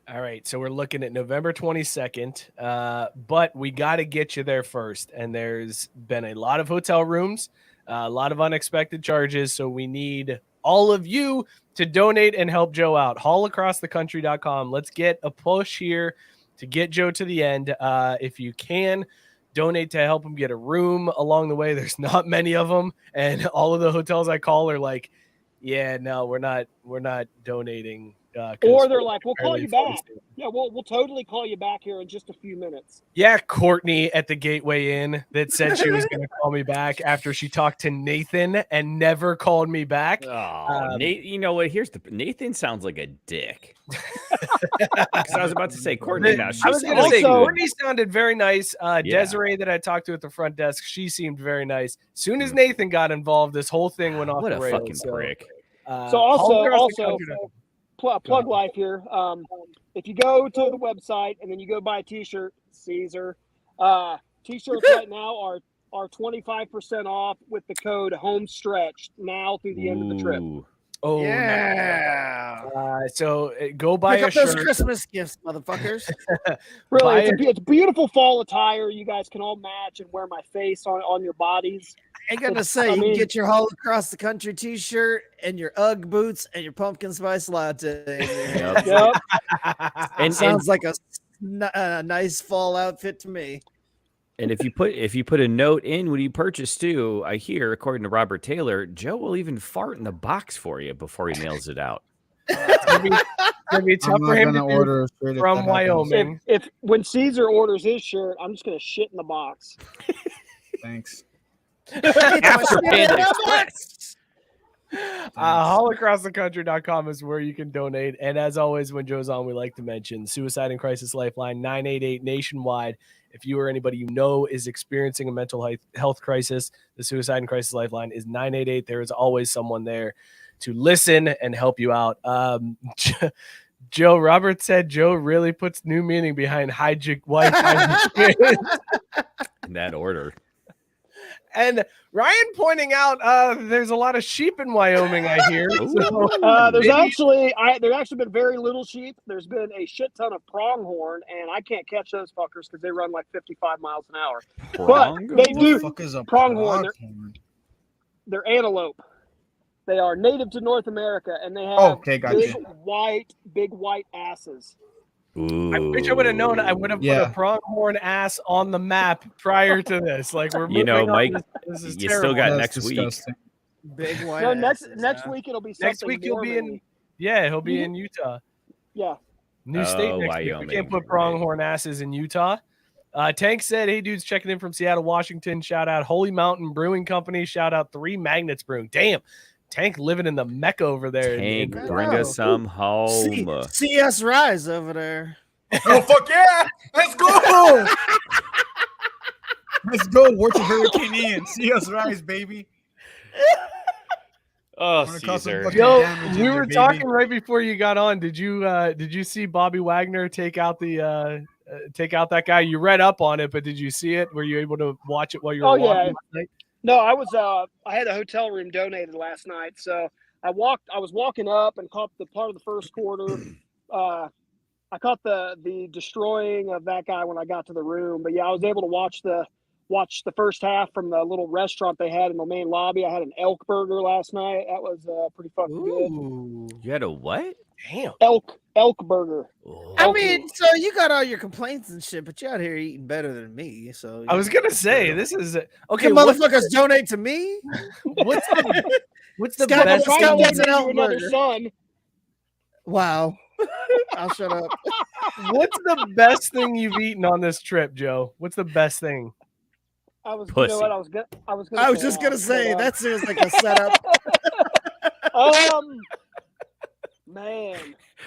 All right, so we're looking at November 22nd, but we got to get you there first. And there's been a lot of hotel rooms, a lot of unexpected charges, so we need all of you to donate and help Joe out. Haulacrossthecountry.com. Let's get a push here to get Joe to the end. If you can, donate to help him get a room along the way. There's not many of them, and all of the hotels I call are like, yeah, no, we're not donating. Or they're like, we'll call you back. Yeah, we'll totally call you back here in just a few minutes. Yeah, Courtney at the Gateway Inn that said she was going to call me back after she talked to Nathan and never called me back. Oh, Nate, you know what? Nathan sounds like a dick. 'Cause I was about to say Courtney. Now I was going to say Also- Courtney sounded very nice. Desiree that I talked to at the front desk, she seemed very nice. As soon as Nathan got involved, this whole thing went off What the a rails. fucking prick. So also plug life here. If you go to the website and then you go buy a T-shirt, Caesar, T-shirts right now are 25% off with the code HOMESTRETCH now through the end of the trip. Ooh. Oh, Yeah. so go buy Pick a up those shirt. Christmas gifts, motherfuckers. Really, it's beautiful fall attire. You guys can all match and wear my face on your bodies. I gotta say, you can get your Haul Across the Country T-shirt and your UGG boots and your pumpkin spice latte. Yep. And Sounds like a nice fall outfit to me. And if you put a note in when you purchase too, I hear, according to Robert Taylor, Joe will even fart in the box for you before he mails it out. It's gonna be tough for him to order a shirt do from Wyoming. If when Caesar orders his shirt, I'm just gonna shit in the box. Thanks. After Panda Express. Haulacrossthecountry.com is where you can donate. And as always, when Joe's on, we like to mention Suicide and Crisis Lifeline 988 nationwide. If you or anybody you know is experiencing a mental health crisis, the Suicide and Crisis Lifeline is 988. There is always someone there to listen and help you out. Joe Robert said Joe really puts new meaning behind wife. In that order. And Ryan pointing out there's a lot of sheep in Wyoming, I hear. So, There's actually been very little sheep. There's been a shit ton of pronghorn, and I can't catch those fuckers because they run like 55 miles an hour. But they do pronghorn. They're antelope. They are native to North America, and they have big white asses. Ooh. I wish I would have known. I would have put a pronghorn ass on the map prior to this. Like we're moving on. Mike, this is you terrible. still got That's next disgusting. Big white. No, next asses, week it'll be something. Next week he'll be in. Yeah, he'll be in Utah. Yeah. New state next week. We can't put pronghorn asses in Utah. Tank said, "Hey dudes, checking in from Seattle, Washington. Shout out Holy Mountain Brewing Company. Shout out 3 Magnets Brewing. Damn." Tank living in the Mecca over there. Tank, bring us some home. See us rise over there. Oh, fuck yeah! Let's go! Let's go. Watch a hurricane in. See us rise, baby. Oh, Wanna cause some Caesar. fucking Yo, damage in we there, were baby. talking right before you got on. Did you see Bobby Wagner take out that guy? You read up on it, but did you see it? Were you able to watch it while you were walking last night? No, I was. I had a hotel room donated last night, so I was walking up and caught the part of the first quarter. I caught the destroying of that guy when I got to the room, but yeah, I was able to watch the first half from the little restaurant they had in the main lobby. I had an elk burger last night. That was pretty fucking good. You had a what? Damn. Elk burger. I mean, so you got all your complaints and shit, but you out here eating better than me. So I was gonna say this is okay. Can motherfuckers donate to me? What's the Scott, best? Scott Trying to wants an get you elk another burger. son. Wow. I'll shut up. What's the best thing you've eaten on this trip, Joe? What's the best thing? I was. Pussy. You know what? I was just gonna say that seems like a setup. Man.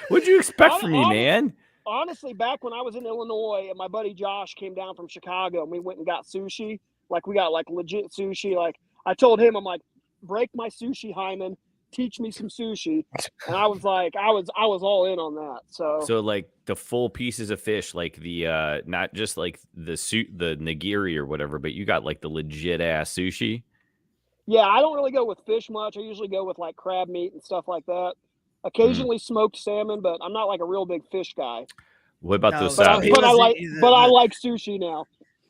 What'd you expect from me, man? Honestly, back when I was in Illinois and my buddy Josh came down from Chicago and we went and got sushi, like we got like legit sushi. Like I told him, I'm like, break my sushi hymen, teach me some sushi. And I was like, I was all in on that. So like the full pieces of fish, like the not just like the nigiri or whatever, but you got like the legit ass sushi. yeah, I don't really go with fish much. I usually go with like crab meat and stuff like that. Occasionally smoked salmon, but I'm not like a real big fish guy. What about No, those but wasabi? I like sushi now.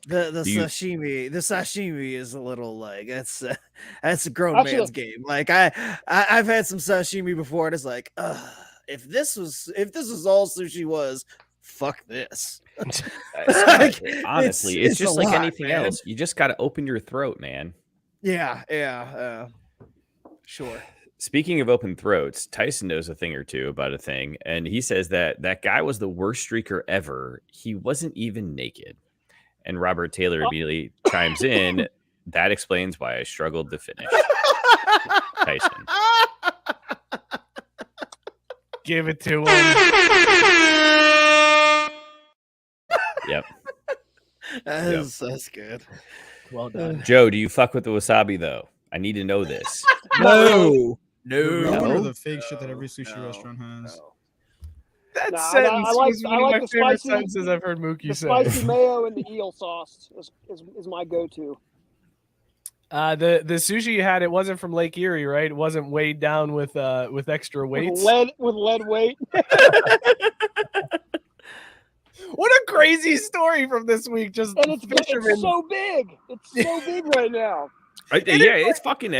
The you- sashimi is a little like that's a grown Actually- man's game. Like I've had some sashimi before, and it's like, if this was all sushi was, fuck this. Like, Honestly, it's just a like lot, anything man. else. You just got to open your throat, man. Yeah, sure. Speaking of open throats, Tyson knows a thing or two about a thing, and he says that guy was the worst streaker ever. He wasn't even naked. And Robert Taylor immediately chimes in. That explains why I struggled to finish. Tyson. Give it to him. Yep. That's good. Well done. Joe, do you fuck with the wasabi though? I need to know this. No. Or the fake shit that every sushi restaurant has. That Nah, sentence I like- was one I of like my the favorite spicy- sentences I've heard Mookie The say. spicy mayo and the eel sauce is my go-to. The sushi you had, it wasn't from Lake Erie, right? It wasn't weighed down with extra weights. With lead weight. What a crazy story from this week. Just And it's fishermen. so big. It's so big right now. It's fucking.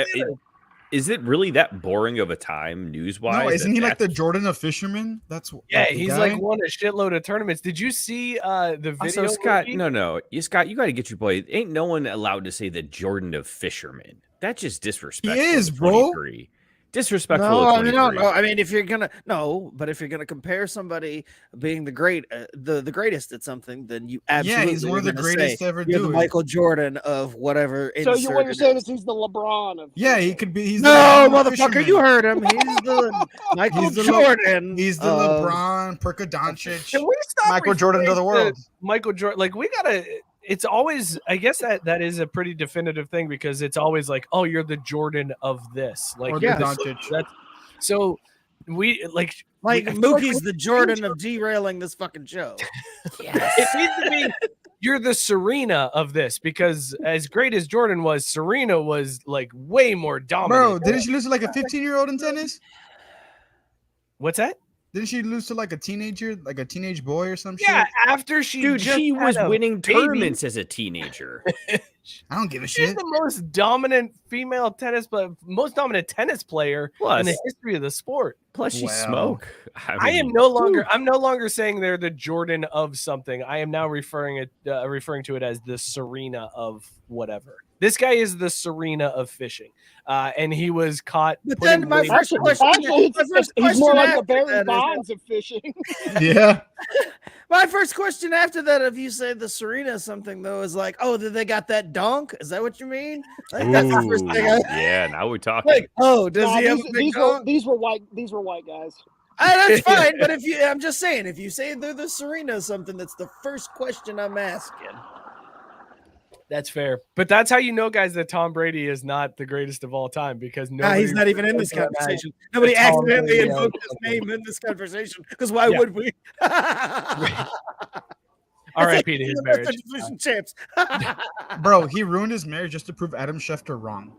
Is it really that boring of a time news-wise? No, isn't he like the that's- Jordan of fishermen? That's Yeah, the he's guy? like won a shitload of tournaments. Did you see the video? Also, Scott, Mookie? no, Scott, you got to get your boy. Ain't no one allowed to say the Jordan of fishermen. That's just disrespectful. He is, to bro. 23. Disrespectful. No, to I mean, 23. no. I mean, if you're gonna compare somebody being the greatest at something, then you absolutely he's one of are the gonna greatest say to ever you're do the it. Michael Jordan of whatever. So what you're insert saying it is he's the LeBron of Yeah, he could be. He's no, the motherfucker, fisherman. you heard him. He's the Michael He's the Jordan. He's the of- LeBron, Perka Doncic, Can we stop Michael Jordan of the referring world. to Michael Jordan, like we gotta. It's always, I guess that is a pretty definitive thing because it's always like, oh, you're the Jordan of this, like Or you're the the- Doncic. that's- So we like Like I feel like Mookie's the Jordan of derailing this fucking show. it needs to be you're the Serena of this because as great as Jordan was, Serena was like way more Bro, dominant. didn't she lose to like a 15-year-old in tennis? What's that? Didn't she lose to like a teenager, like a teenage boy or some Yeah, shit? after she Dude, just she was had a winning baby. tournaments as a teenager. I don't give a She's shit. the most dominant female tennis, but most dominant tennis player in Plus, the history of the sport. plus she Wow. smoke. I am no longer saying they're the Jordan of something. I am now referring to it as the Serena of whatever. This guy is the Serena of fishing, and he was caught. But putting then my weight- first question, Actually, my first he's more question like the after Barry that is- Bonds of fishing. Yeah. My first question after that, if you say the Serena something though, is like, oh, did they got that donk? Is that what you mean? Like, that's the first thing. Yeah, now we're talking. Like, oh, does Nah, he have a big donk? these were white guys. That's fine, but I'm just saying, if you say they're the Serena something, that's the first question I'm asking. That's fair, but that's how you know, guys, that Tom Brady is not the greatest of all time because He's not even in this nobody- conversation. Nobody Tom accidentally Brady, invoked his name in this conversation because why Yeah. would we? R.I.P. to his It's like marriage. the division champs. Bro, he ruined his marriage just to prove Adam Schefter wrong.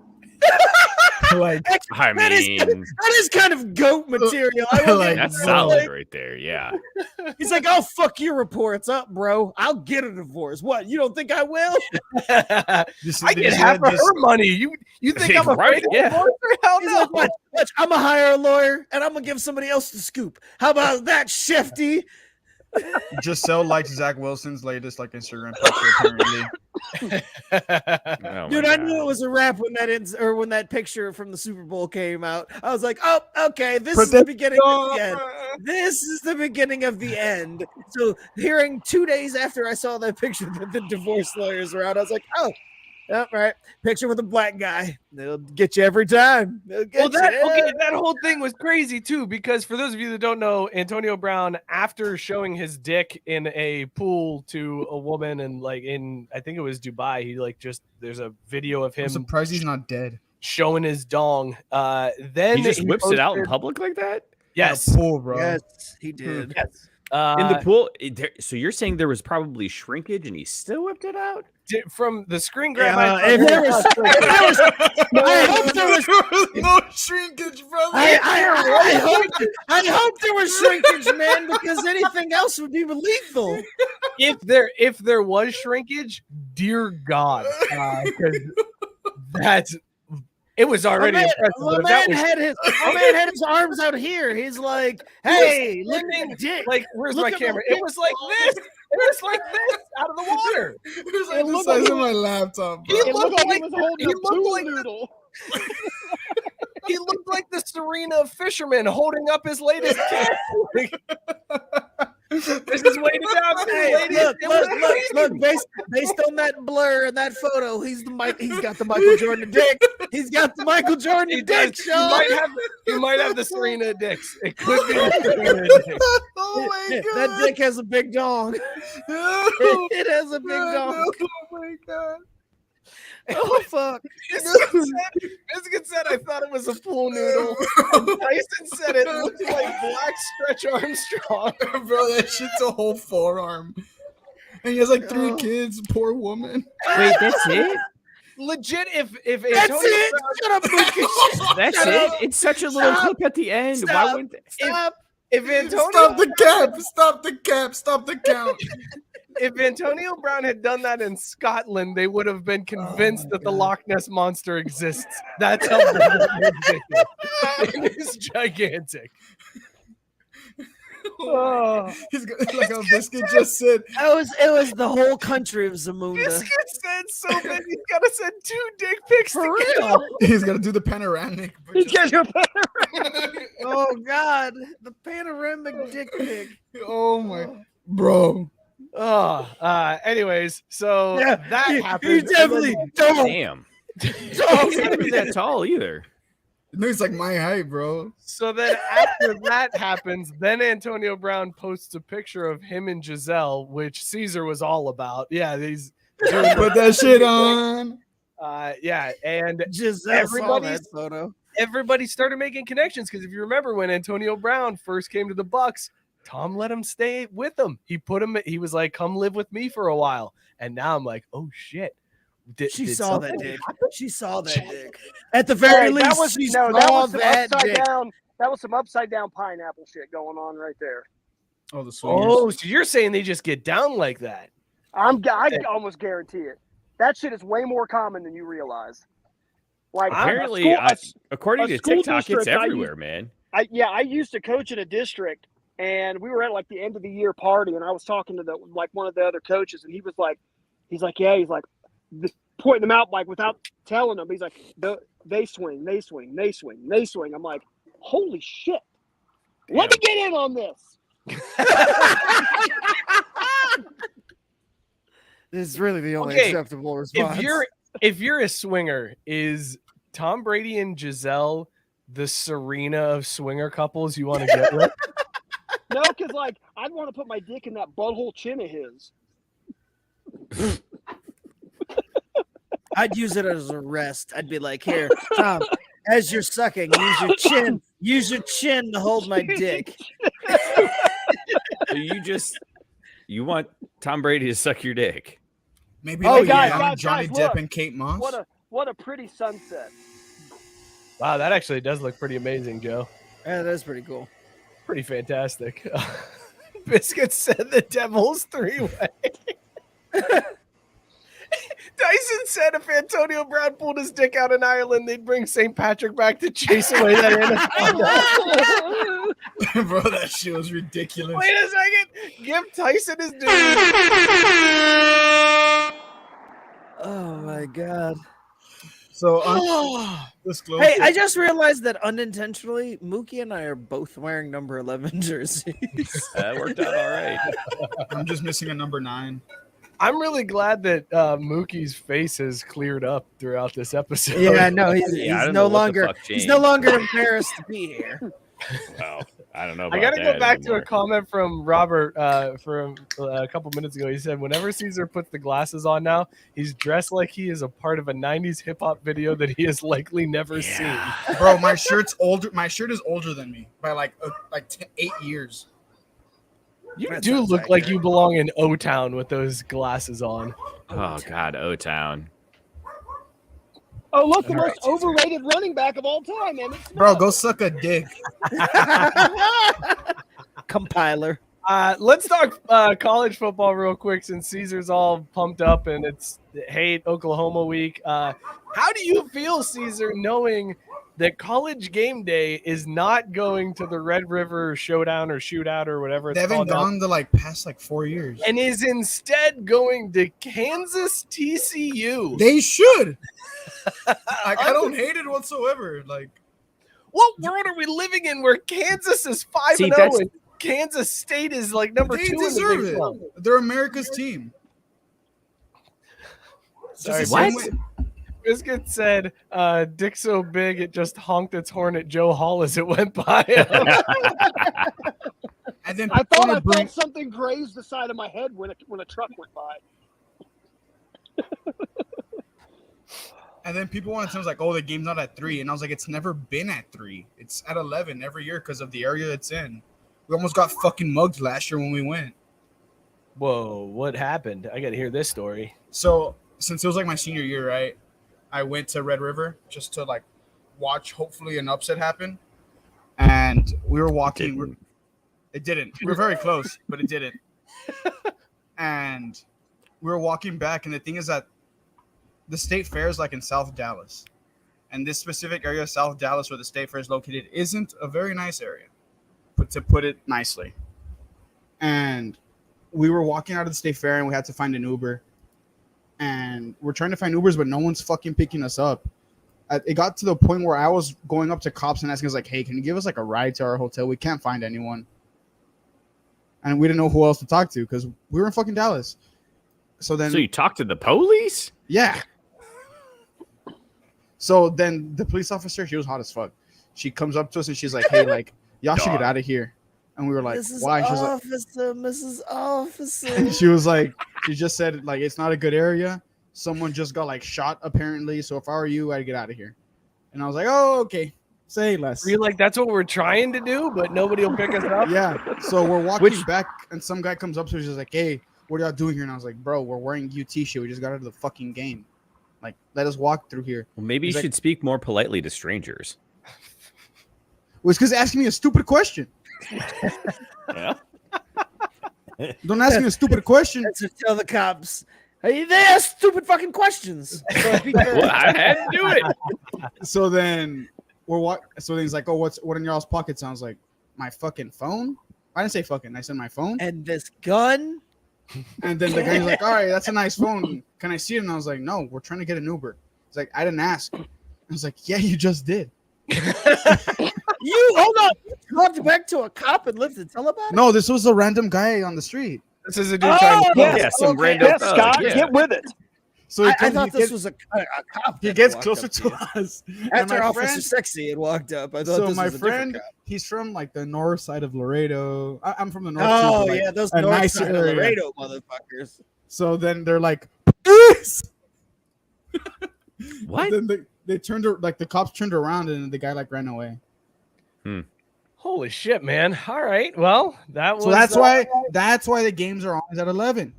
Like, I that is- mean, That is kind of goat material. I will Like, give that's you solid like- right there. Yeah. He's like, "I'll fuck your reports up, bro. I'll get a divorce. What? You don't think I will?" I This, get this- half of this- her money. You think I'm Right, afraid of yeah. divorce? Hell He's no. like, watch, I'm gonna hire a lawyer and I'm gonna give somebody else the scoop. How about that, Shefty? Giselle likes Zach Wilson's latest like Instagram picture apparently. Oh, Dude, my I God. knew it was a wrap when when that picture from the Super Bowl came out. I was like, "Oh, okay, this is the beginning of the end. This is the beginning of the end." So, hearing 2 days after I saw that picture that the divorce lawyers were out, I was like, "Oh, yep, right. Picture with a black guy. They'll get you every time. They'll get Well, that you. that whole thing was crazy too, because for those of you that don't know, Antonio Brown, after showing his dick in a pool to a woman, and like in I think it was Dubai, he like just there's a video of I'm him surprised he's not dead. showing his dong. Then He just whips it out in posted- public like that? Yes, In a pool, bro. Yes, he did. yes. In the pool. So you're saying there was probably shrinkage, and he still whipped it out? From the screen grab, If there was, I hope there was no shrinkage, brother. I hope there was shrinkage, man, because anything else would be lethal. if there was shrinkage, dear God, 'cause it was already impressive. My man had his arms out here. He's like, "Hey, look at the dick." Like, where's Look my at camera? my It was like this. It was like this out of the water. It was like the size of my laptop, bro. He looked like he was holding a pool noodle. He looked like the Serena fisherman holding up his latest cat. This is way down. Hey, look! Based on that blur and that photo, he's got the Michael Jordan dick. He's got the Michael Jordan dick. He might have the Serena dicks. It could be the Serena dicks. Oh my god, That dick has a big dong. It has a big dong. Oh my god. Oh fuck! Biscuit said I thought it was a pool noodle. And Tyson said it looked like Black Stretch Armstrong. Bro, that shit's a whole forearm. And he has like 3 kids. Poor woman. Wait, that's it? Legit, if That's Antonio it. Brown, Shut up, Lucas. That's Shut it? up. It's such a little Stop. clip at the end. Why Stop. wouldn't Stop. if Antonio Stop the cap. Stop the cap. Stop the count. if Antonio Brown had done that in Scotland, they would have been convinced that the Loch Ness monster exists. That's how big it is. It is gigantic. He's got, like how Biscuit just said. It was the whole country of Zamunda. Biscuit said so big he's got to send 2 dick pics For to get real? He's got to do the panoramic. but He just- gets your Oh God, the panoramic dick pic. Oh my, bro. Anyways, so that happened. You definitely don't. Damn. He's not that tall either. No, he's like my height, bro. So then after that happens, then Antonio Brown posts a picture of him and Giselle, which Caesar was all about. Yeah, he's doing Put that shit on. yeah, and Giselle saw that photo. everybody started making connections because if you remember when Antonio Brown first came to the Bucks, Tom let him stay with him. He was like, "Come live with me for a while." And now I'm like, "Oh shit." She did saw that something dick. happen? She saw that dick. At the very least, she saw that dick. That was some upside down pineapple shit going on right there. Oh, the swingers. Oh, so you're saying they just get down like that? I almost guarantee it. That shit is way more common than you realize. Like Apparently, according a to school TikTok, it's district, everywhere, man. I used to coach in a district, and we were at like the end of the year party, and I was talking to one of the other coaches, and he's like, pointing them out like without telling them. He's like, they swing. I'm like, holy shit! Let me get in on this. This is really the only Okay, acceptable response. If you're a swinger, is Tom Brady and Giselle the Serena of swinger couples you want to get with? No, because like I'd want to put my dick in that butthole chin of his. I'd use it as a rest. I'd be like, "Here, Tom, as you're sucking, use your chin to hold my dick." So you want Tom Brady to suck your dick? Maybe Oh, like guys, Johnny guys, Depp look. and Kate Moss. What a pretty sunset. Wow, that actually does look pretty amazing, Joe. Yeah, that's pretty cool. Pretty fantastic. Biscuit said the Devil's 3-way. Tyson said if Antonio Brown pulled his dick out in Ireland, they'd bring St. Patrick back to chase away that anaconda. Bro, that shit was ridiculous. Wait a second. Give Tyson his due. Oh my God. So disclosure. Hey, I just realized that unintentionally, Mookie and I are both wearing number 11 jerseys. That worked out all right. I'm just missing a number 9. I'm really glad that Mookie's face has cleared up throughout this episode. Yeah, no, he's I don't no know what the longer fuck he's changed. no longer embarrassed to be here. Well, I don't know about I gotta that go back anymore. to a comment from Robert from a couple minutes ago. He said, "Whenever Caesar puts the glasses on now, he's dressed like he is a part of a '90s hip hop video that he has likely never seen." Bro, my shirt's older. My shirt is older than me by like 8 years. You That do sounds look like accurate. you belong in O-Town with those glasses on. Oh God, O-Town. Oh, look, the All most right, Caesar. overrated running back of all time, man. Bro, go suck a dick. Compiler. Let's talk college football real quick since Caesar's all pumped up and it's hate Oklahoma week. How do you feel, Caesar, knowing that College Game Day is not going to the Red River Showdown or Shootout or whatever it's They haven't called now, gone the like past like 4 years. and is instead going to Kansas TCU? They should. I don't hate it whatsoever. Like, What world are we living in where Kansas is 5-0 See, that's- and Kansas State is like number they 2 in the deserve Big it. 12? They're America's team. Sorry, Just the same what? way- Biscuit said, "Dick so big it just honked its horn at Joe Hall as it went by him." And then I people thought wanna I bring- felt something graze the side of my head when a truck went by. And then people want to tell us like, oh, the game's not at 3. And I was like, it's never been at 3. It's at 11 every year because of the area it's in. We almost got fucking mugged last year when we went. Whoa, what happened? I got to hear this story. So since it was like my senior year, right, I went to Red River just to like watch hopefully an upset happen. And we were walking. It didn't. We were very close, but it didn't. And we were walking back. And the thing is that the state fair is like in South Dallas. And this specific area of South Dallas where the state fair is located isn't a very nice area, to put it nicely. And we were walking out of the state fair and we had to find an Uber. And we're trying to find Ubers, but no one's fucking picking us up. It got to the point where I was going up to cops and asking us like, hey, can you give us like a ride to our hotel? We can't find anyone. And we didn't know who else to talk to because we were in fucking Dallas. So then, So you talked to the police? yeah. So then the police officer, she was hot as fuck. She comes up to us and she's like, hey, like, y'all should get Dog. out of here. And we were like, Mrs. why? She was like, Officer, Mrs. Officer. she was like, she just said like it's not a good area. Someone just got like shot apparently. So if I were you, I'd get out of here. And I was like, oh, okay. Say less. Were you like, that's what we're trying to do, but nobody will pick us up? Yeah. So we're walking back and some guy comes up to us and is like, hey, what are y'all doing here? And I was like, bro, we're wearing UT shit. We just got out of the fucking game. Like, let us walk through here. Well, maybe He's you like- should speak more politely to strangers. It was because asking me a stupid question. Yeah. Don't ask me a stupid question. That's to tell the cops, hey, they ask stupid fucking questions. So be careful. Well, I had to do it. So then so then he's like, oh, what in y'all's pockets? And I was like, my fucking phone? I didn't say fucking. I said my phone. And this gun? And then the guy's like, all right, that's a nice phone. Can I see it? And I was like, no, we're trying to get an Uber. He's like, I didn't ask. I was like, yeah, you just did. You hold on. You talked back to a cop and lived to tell about it? No, this was a random guy on the street. This is a dude trying to yeah, some random Yes, thug, Scott, yeah. get with it. So I comes- thought this was a cop. he that gets walked closer up to you. us. And After my Officer friend- Sexy had walked up, I thought so this my was a different friend, cop. he's from like the north side of Laredo. I'm from the north. Oh, too, but, like, yeah, those a north nice side of area. Laredo motherfuckers. So then they're like, police! What? Then they turned like the cops turned around and the guy like ran away. Holy shit, man. All right. Well, that was So that's why the games are always at 11.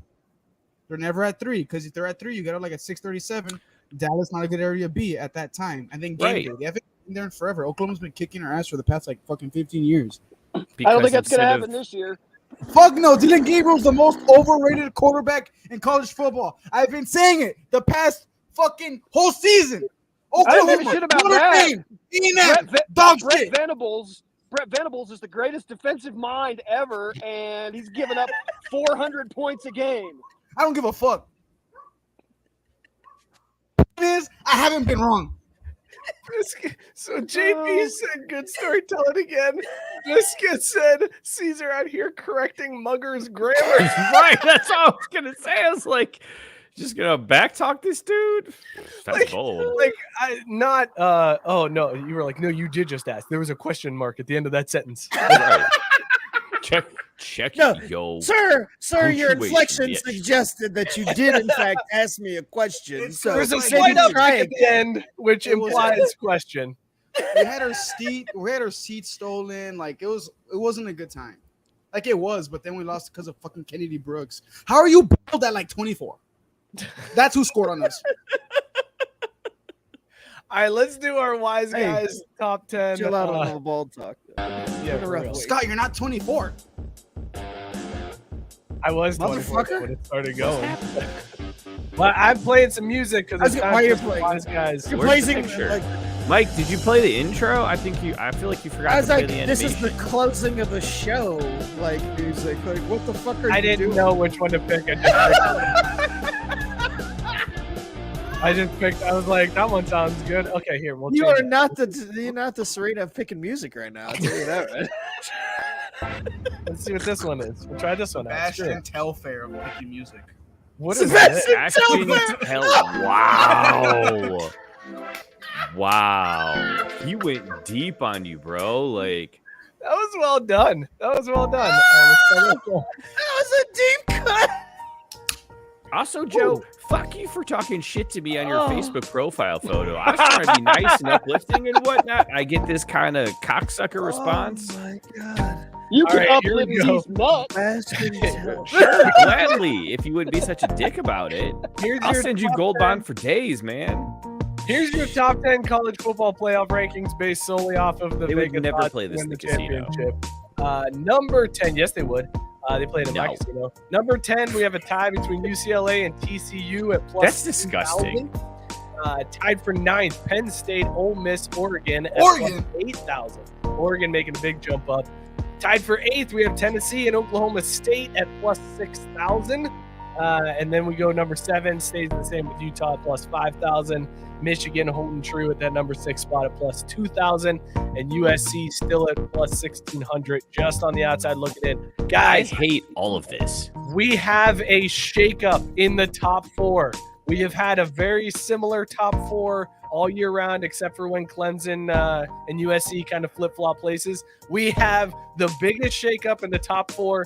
They're never at 3 because if they're at 3, you get out like at 6:37. Dallas not a good area to be at that time. And then game Right. day, they haven't been there in forever. Oklahoma's been kicking our ass for the past like fucking 15 years. I don't Because think that's going to instead happen of- this year. Fuck no, Dylan Gabriel's the most overrated quarterback in college football. I've been saying it the past fucking whole season. I didn't give a Oklahoma, shit about Notre that. Dame, A&M, Brett dog shit. Venables is the greatest defensive mind ever, and he's given up 400 points a game. I don't give a fuck. I haven't been wrong. So JP said, good storytelling again. Biscuit said, Caesar out here correcting Mugger's grammar. Right, that's all I was gonna say. I was like, just gonna backtalk this dude. That's Like- bold. Like, oh no, you were like, no, you did just ask. There was a question mark at the end of that sentence. Right. Check No, yo. Sir, your Punctuation, inflection bitch. suggested that you did, in fact, ask me a question. So There's a like, slight maybe uptick try at the end, which It was- implies question. We had our seat stolen. Like it wasn't a good time. Like it was, but then we lost because of fucking Kennedy Brooks. How are you bald at like 24? That's who scored on us. All right, let's do our wise guys top 10. Chill out on the ball talk. Yeah, for real. Scott, you're not 24. I was 24 Motherfucker. when it started going. But I'm playing some music because it's time why you're for some playing? wise guys. You're Where's the playing picture? like Mike, did you play the intro? I feel like you forgot I was to play like, the this animation. is the closing of a show, like music. Like, what the fuck are you I didn't doing? know which one to pick. I just picked. I was like, that one sounds good. Okay, here we'll. You change are it. you're not the Serena of picking music right now. I'll tell you that, right? Let's see what this one is. We'll try this one out. Screw Sebastian it. Telfair of picking music. What is Sebastian it? Ashton Telfair. Wow. Wow. He went deep on you, bro. Like, That was well done. All right, let's try this one. That was a deep cut. also, Joe, fuck you for talking shit to me on your Facebook profile photo. I was trying to be nice and uplifting and whatnot. I get this kind of cocksucker response. Oh my god. You All can right, here uplift we go. these nuts. Sebastian Telfair. Sure, gladly. If you wouldn't be such a dick about it, Here's I'll your send you top gold 10. bond for days, man. Here's your top 10 college football playoff rankings based solely off of the They would Vegas never odds play to this win in the the casino. championship. Number 10, yes, they would. They played in my No. casino. Number 10, we have a tie between UCLA and TCU at plus. That's disgusting. 2,000. Tied for 9th, Penn State, Ole Miss, Oregon at Oregon. plus 8,000. Oregon making a big jump up. Tied for 8th, we have Tennessee and Oklahoma State at plus 6,000. And then we go number 7, stays the same with Utah at plus 5,000. Michigan holding true at that number 6 spot at plus 2,000. And USC still at plus 1,600, just on the outside looking in. I Guys, hate all of this. we have a shakeup in the top 4. We have had a very similar top 4 all year round, except for when Clemson and USC kind of flip-flop places. We have the biggest shakeup in the top 4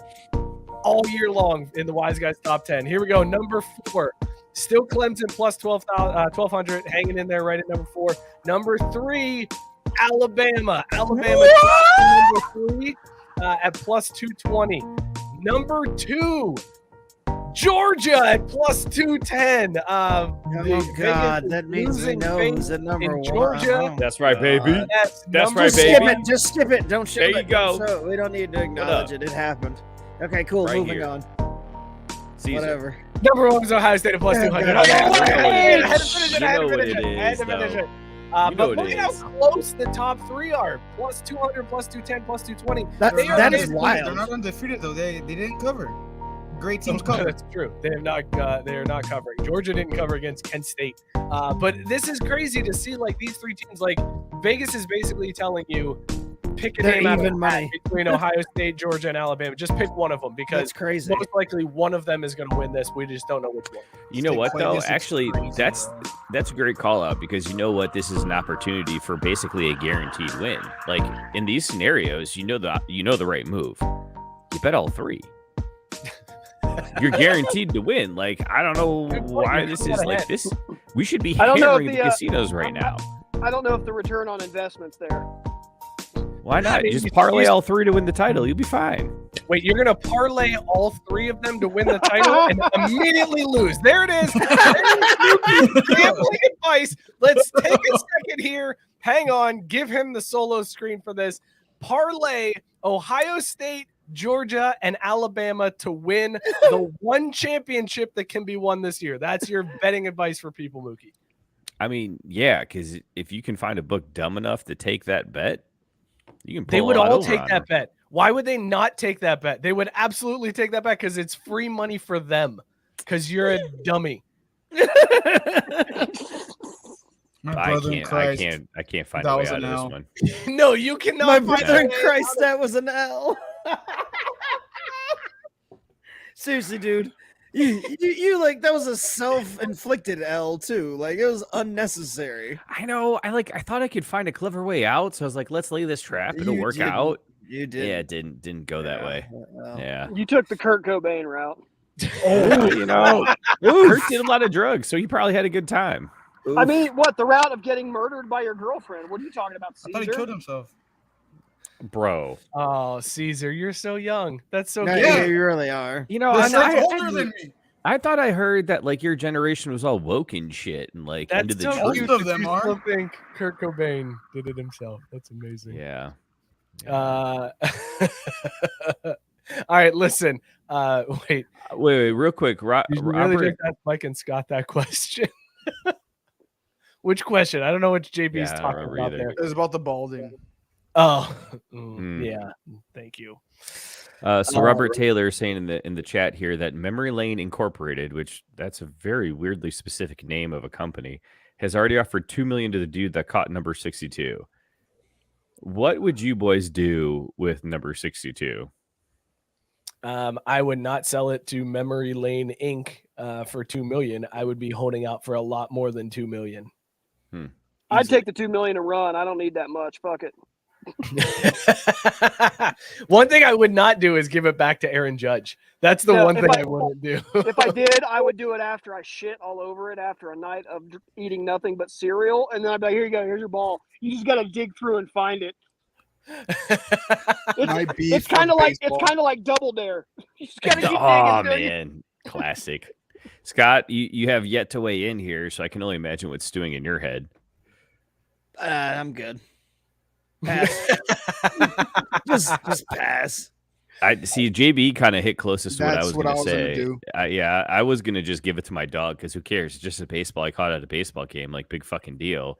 all year long in the Wise Guys top 10. Here we go. Number 4, still Clemson plus 1,200, hanging in there right at number 4. Number 3, Alabama. Alabama number 3 at plus 220. Number 2, Georgia at plus 210. Oh god, that means we know who's at number in 1. Georgia. Oh, That's right, baby. God. That's That's number right, Just baby. skip it. Just skip it. Don't show There it. you go. Don't show it. We don't need to acknowledge it. It happened. Okay, cool. Right Moving here. on. Caesar. Whatever. Number 1 is Ohio State at plus 200. God. Okay, You know what it I is. had to finish it. You I had know to what finish it it. I had is, to finish though. it. You know But what look it at how is. close the top 3 are. Plus 200, plus 210, plus 220. That They are that is basically- wild. They're not undefeated though. They didn't cover. Great teams cover. That's true. They have not. They are not covering. Georgia didn't cover against Kent State. But this is crazy to see. Like these 3 teams. Like Vegas is basically telling you, pick a They're name out of even the hat money. between Ohio State, Georgia, and Alabama. Just pick one of them because That's crazy. most likely one of them is going to win this. We just don't know which one. You know They what play though? this, it's Actually, crazy, that's a great call out because you know what? This is an opportunity for basically a guaranteed win. Like in these scenarios, you know the right move. You bet all 3. You're guaranteed to win. Like I don't know Good point. why You're this thinking is like ahead. this. We should be I don't know if hammering the the, casinos right now. I don't know if the return on investment's there. Why not? mean, Just you- parlay you- all 3 to win the title. You'll be fine. Wait, you're going to parlay all 3 of them to win the title and immediately lose. There it is. There's gambling advice. Let's take a second here. Hang on. Give him the solo screen for this. Parlay Ohio State, Georgia, and Alabama to win the one championship that can be won this year. That's your betting advice for people, Mookie. I mean, yeah, because if you can find a book dumb enough to take that bet, you can. They pull would a lot all over take on that them. bet. Why would they not take that bet? They would absolutely take that bet because it's free money for them because you're a dummy. My I brother in Christ. can't find That a way was out an of L. this one. No, you cannot. My find brother a in way Christ, out of- that was an L. Seriously, dude. You like that was a self-inflicted L too. Like it was unnecessary. I know. I thought I could find a clever way out, so I was like, let's lay this trap. It'll You work didn't. out. You did. Yeah, it didn't go that way. Well, Yeah. You took the Kurt Cobain route. Oh, you know, Kurt did a lot of drugs, so he probably had a good time. I mean, what, the route of getting murdered by your girlfriend? What are you talking about, I thought he Caesar? killed himself. bro. Oh, Caesar, you're so young. That's so No, good. yeah, you really are. You know, This shit's older than me. I thought I heard that like your generation was all woke and shit and like That's into the so Most cute. of that them you are. still think Kurt Cobain did it himself. That's amazing. Yeah. All right, listen. Wait, Wait, real quick. you should really Robert. just ask Mike and Scott that question. Which question? I don't know what JB's Yeah, I don't talking remember about either. there. It was about the balding. Oh, Mm. yeah. Thank you. So Robert Taylor is saying in the chat here that Memory Lane Incorporated, which that's a very weirdly specific name of a company, has already offered $2 million to the dude that caught number 62. What would you boys do with number 62? I would not sell it to Memory Lane Inc. For $2 million. I would be holding out for a lot more than $2 million. I'd take the $2 million and run. I don't need that much. Fuck it. One thing I would not do is give it back to Aaron Judge. That's the No, one if thing I- I wouldn't do. If I did, I would do it after I shit all over it after a night of eating nothing but cereal, and then I'd be like, "Here you go. Here's your ball. You just gotta dig through and find it." My beef It's kind of with like baseball. Double Dare. You just gotta keep digging. Oh until you- man, classic. Scott, you have yet to weigh in here, so I can only imagine what's stewing in your head. I'm good. Pass. just pass. I see JB kind of hit closest to what I That's was what going I to was gonna say. do. Yeah, I was going to just give it to my dog because who cares? It's just a baseball. I caught it at a baseball game, like big fucking deal.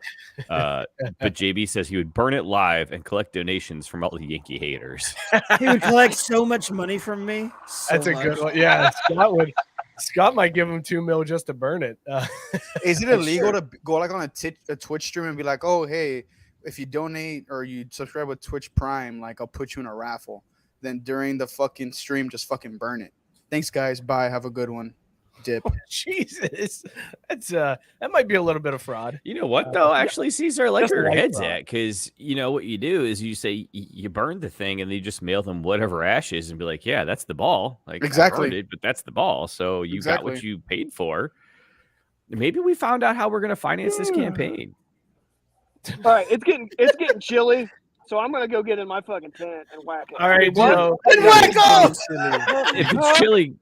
But JB says he would burn it live and collect donations from all the Yankee haters. He would collect so much money from me. That's a good one. Yeah, Scott might give him $2 million just to burn it. Is it illegal to go like on a Twitch stream and be like, oh, hey, if you donate or you subscribe with Twitch Prime, like I'll put you in a raffle. Then during the fucking stream, just fucking burn it. Thanks, guys. Bye. Have a good one. Dip. Jesus, that's that might be a little bit of fraud. You know what though? Actually, Caesar, I like Just where your like head's that. at because you know what you do is you say you burn the thing and then you just mail them whatever ashes and be like, yeah, that's the ball. Like I Exactly. burned it, but that's the ball. So you got what Exactly. you paid for. Maybe we found out how we're going to finance this campaign. All right, it's getting chilly, so I'm gonna go get in my fucking tent and whack it. All right, Joe. And whack off!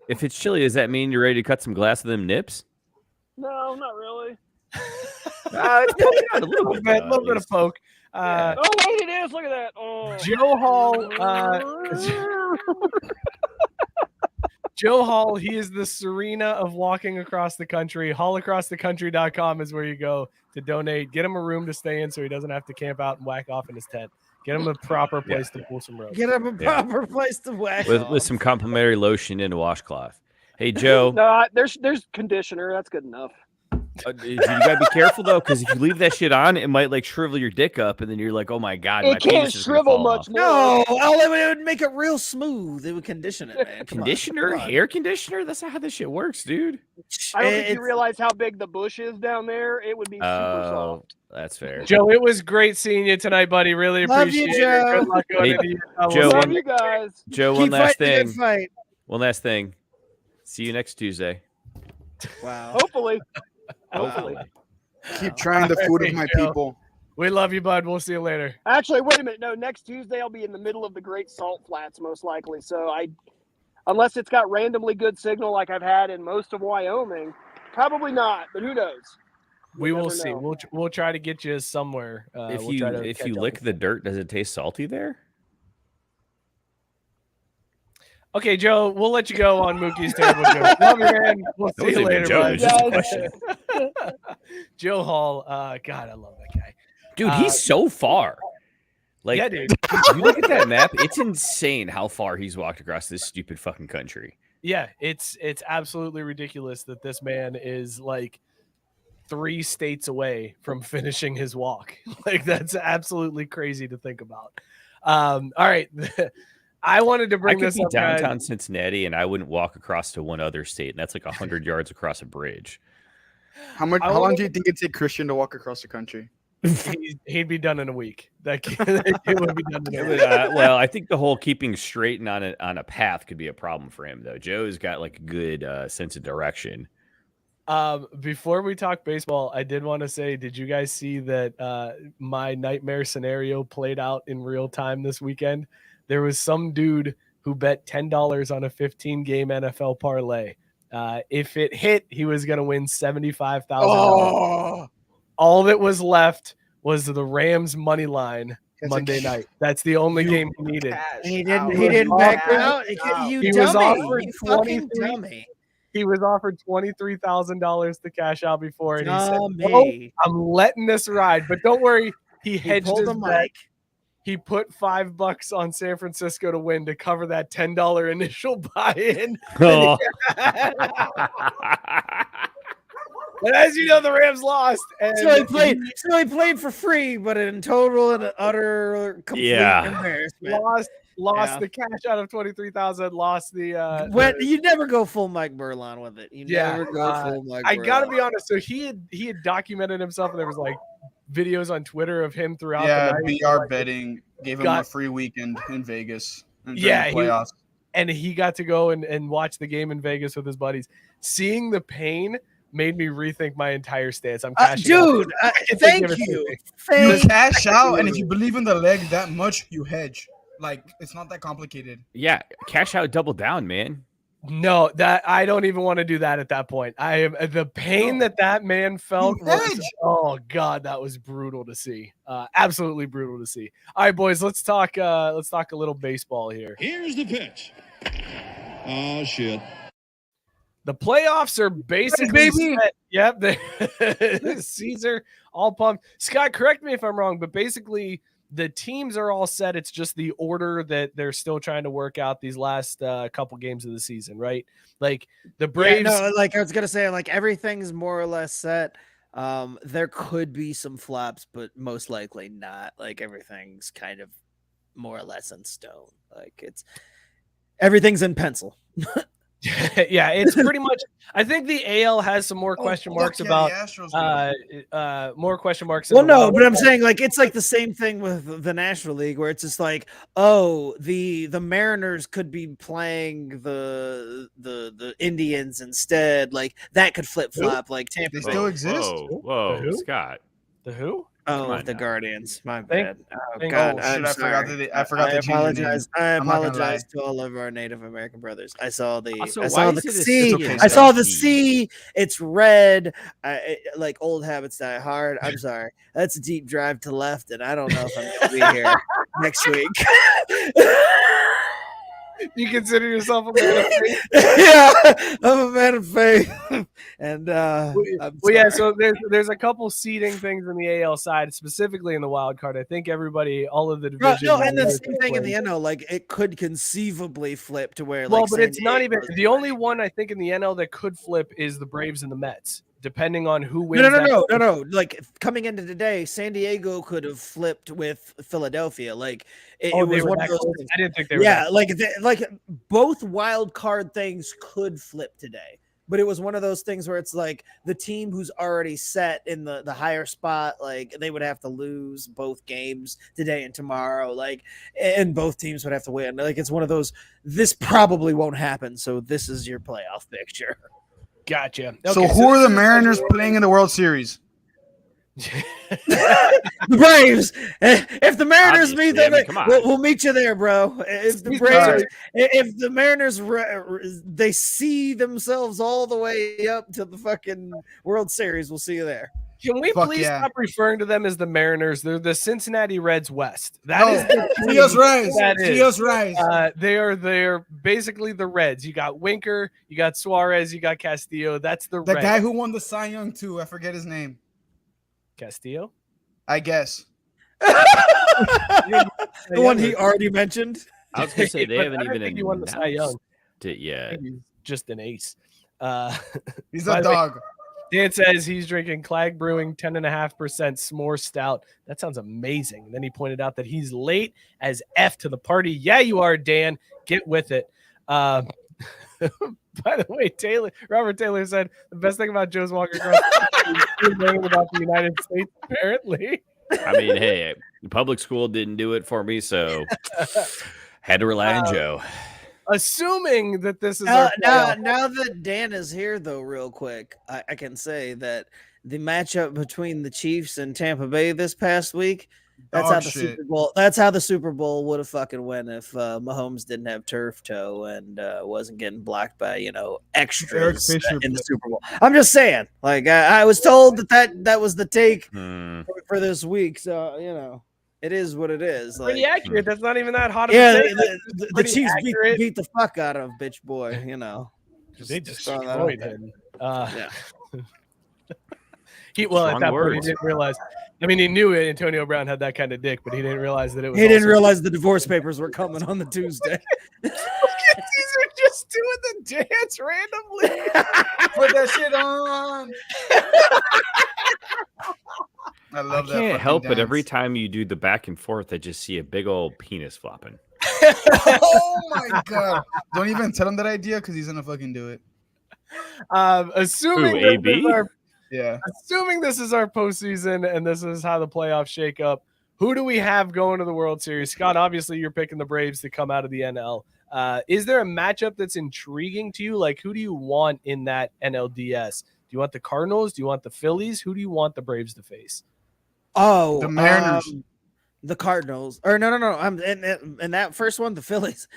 If it's chilly, does that mean you're ready to cut some glass of them nips? No, not really. It's poking out a little bit, A little bit of poke. Oh wait, it is. Look at that. Oh. Joe Hall. Joe Hall, he is the Serena of walking across the country. Hallacrossthecountry.com is where you go to donate. Get him a room to stay in so he doesn't have to camp out and whack off in his tent. Get him a proper place to pull some ropes. Get him a proper place to whack with off. some complimentary lotion and a washcloth. Hey Joe, No, there's conditioner. That's good enough. you gotta be careful though, because if you leave that shit on, it might like shrivel your dick up, and then you're like, oh my god, my It can't penis is gonna shrivel fall much off. more. No, it would make it real smooth. It would condition it, man. Come on, Conditioner, come on. hair conditioner. That's not how this shit works, dude. I don't think It's- you realize how big the bush is down there. It would be super Oh, soft. that's fair. Joe, it was great seeing you tonight, buddy. Really Love you, appreciate it. Joe. Good luck going Hey, into Utah. Joe, Love one- you guys. Joe, Keep one last fighting the thing. good fight. One last thing. See you next Tuesday. Wow. Hopefully. Hopefully. Keep trying the food of my Joe. people. We love you, bud. We'll see you later. Actually, wait a minute. No, next Tuesday I'll be in the middle of the Great Salt Flats, most likely. So unless it's got randomly good signal like I've had in most of Wyoming, probably not. But who knows? We will never see. know. We'll try to get you somewhere. If we'll you try to catch up lick with the dirt, does it taste salty there? Okay, Joe, we'll let you go on Mookie's table joke. Love you, man. We'll That see you wasn't even a later, joke, bud. it was just a Guys. question. Joe Hall. God, I love that guy. Dude, he's so far. Like, Yeah, dude. you look at that map, it's insane how far he's walked across this stupid fucking country. Yeah, it's absolutely ridiculous that this man is like 3 states away from finishing his walk. Like that's absolutely crazy to think about. All right. I wanted to I bring could this be up, guys. downtown Cincinnati, and I wouldn't walk across to one other state, and that's like 100 yards across a bridge. How long do you think it'd take Christian to walk across the country? He'd be done in a week. It would be done in a week. Well, I think the whole keeping straight and on a path could be a problem for him, though. Joe's got like a good sense of direction. Before we talk baseball, I did want to say, did you guys see that my nightmare scenario played out in real time this weekend? There was some dude who bet $10 on a 15-game NFL parlay. If it hit, he was going to win $75,000. Oh, All that was left was the Rams money line Monday night. That's the only game he needed. he didn't back out. You He dummy. was offered You fucking 23 dummy. He was offered $23,000 to cash out before, and he said, "No, Dummy. I'm letting this ride." But don't worry, he He hedged pulled his the bet. mic. He put $5 on San Francisco to win to cover that $10 initial buy-in. Oh. But as you know, the Rams lost. And So he played for free, but in total and utter complete embarrassment. Lost Yeah. the cash out of $23,000. Lost the. You never go full Mike Burlon with it. You never go full Mike. I gotta Burlon. be honest. So he had documented himself, and there was like videos on Twitter of him throughout the Yeah, night. BR betting gave him a Got- free weekend in Vegas. During Yeah, the playoffs. And he got to go and watch the game in Vegas with his buddies. Seeing the pain made me rethink my entire stance. I'm cashing out. Dude, thank you. You Thank cash out, and if you believe in the leg that much, you hedge. Like, it's not that complicated. Yeah, cash out, double down, man. No, that I don't even want to do that at that point. I am the pain that man felt. Was, oh God, that was brutal to see. Absolutely brutal to see. All right, boys, let's talk a little baseball here. Here's the pitch. Oh shit. The playoffs are basically set. Yep, Caesar all pumped. Scott, correct me if I'm wrong, but basically the teams are all set. It's just the order that they're still trying to work out these last couple games of the season, right? Like the Braves. Yeah, no, like I was gonna say, like everything's more or less set. There could be some flops, but most likely not. Like everything's kind of more or less in stone. Like everything's in pencil. Yeah, it's pretty much. I think the AL has some more question marks about more question marks. Well, no, but I'm saying like it's like the same thing with the National League, where it's just like, oh, the Mariners could be playing the Indians instead. Like that could flip flop. Like Tampa. They still exist. Whoa, Who? Scott. The who? Oh, the now. Guardians. My Thank- bad. Oh thank- God, Oh, I'm shit, I forgot sorry. I forgot to change your name. apologize. I I'm not gonna apologize to all of our Native American brothers. I saw the Also, I why saw is the it a C. okay, I saw the C? C. It's red. Like old habits die hard. I'm sorry. That's a deep drive to left, and I don't know if I'm gonna be here next week. You consider yourself a man of faith? Yeah, I'm a man of faith, and I'm Well, yeah. sorry. So there's a couple seeding things in the AL side, specifically in the wild card. I think everybody, all of the divisions. No, and the all same thing in the NL. Like it could conceivably flip to where. Well, like, but San it's not even Diego's the only one I think in the NL that could flip is the Braves and the Mets, depending on who wins. No. Like coming into today, San Diego could have flipped with Philadelphia. Like it Oh, they was were one that of those close? things. I didn't think they were. Yeah, that like both wild card things could flip today. But it was one of those things where it's like the team who's already set in the higher spot, like they would have to lose both games today and tomorrow, like, and both teams would have to win. Like it's one of those. This probably won't happen. So this is your playoff picture. Gotcha. So Okay, who are the Mariners playing in the World Series? The Braves. If the Mariners Obviously, meet them, I mean, come on. we'll meet you there, bro. If the Braves, if the Mariners, they see themselves all the way up to the fucking World Series, we'll see you there. Can we Fuck please yeah. stop referring to them as the Mariners? They're the Cincinnati Reds West. That No, is the Trios team. Rise. That is. Trios Rise. They're basically the Reds. You got Winker, you got Suarez, you got Castillo. That's the The Reds. guy who won the Cy Young too. I forget his name. Castillo. I guess. The one he already mentioned. I was gonna say they But haven't I don't even think he won the Cy Young. announced it yet. He's just an ace. He's By a the way, dog. Dan says he's drinking Clag Brewing 10.5% s'more stout. That sounds amazing. And then he pointed out that he's late as F to the party. Yeah, you are, Dan. Get with it. By the way, Robert Taylor said the best thing about Joe's Walker Cross is learning about the United States, apparently. I mean, hey, public school didn't do it for me, so had to rely on Joe. assuming that this is our now that Dan is here, though, real quick, I can say that the matchup between the Chiefs and Tampa Bay this past week, that's how the Super Bowl. That's how the Super Bowl would have fucking went if Mahomes didn't have turf toe and wasn't getting blocked by extras in the Super Bowl. I'm just saying, like I was told that was the take for this week, so it is what it is. Pretty accurate. That's not even that hot. The Chiefs beat the fuck out of bitch boy. They destroyed him. Yeah. At that point, he didn't realize. I mean, he knew Antonio Brown had that kind of dick, but he didn't realize that it was. He didn't realize the divorce papers were coming on the Tuesday. These are just doing the dance randomly. Put that shit on. I love that. I can't help it. Every time you do the back and forth, I just see a big old penis flopping. Oh my god! Don't even tell him that idea because he's gonna fucking do it. Assuming AB? Assuming this is our postseason and this is how the playoffs shake up, who do we have going to the World Series? Scott, obviously you're picking the Braves to come out of the NL. Is there a matchup that's intriguing to you? Like, who do you want in that NLDS? Do you want the Cardinals? Do you want the Phillies? Who do you want the Braves to face? Oh, the Mariners. The Cardinals. Or no. I'm in that first one, the Phillies.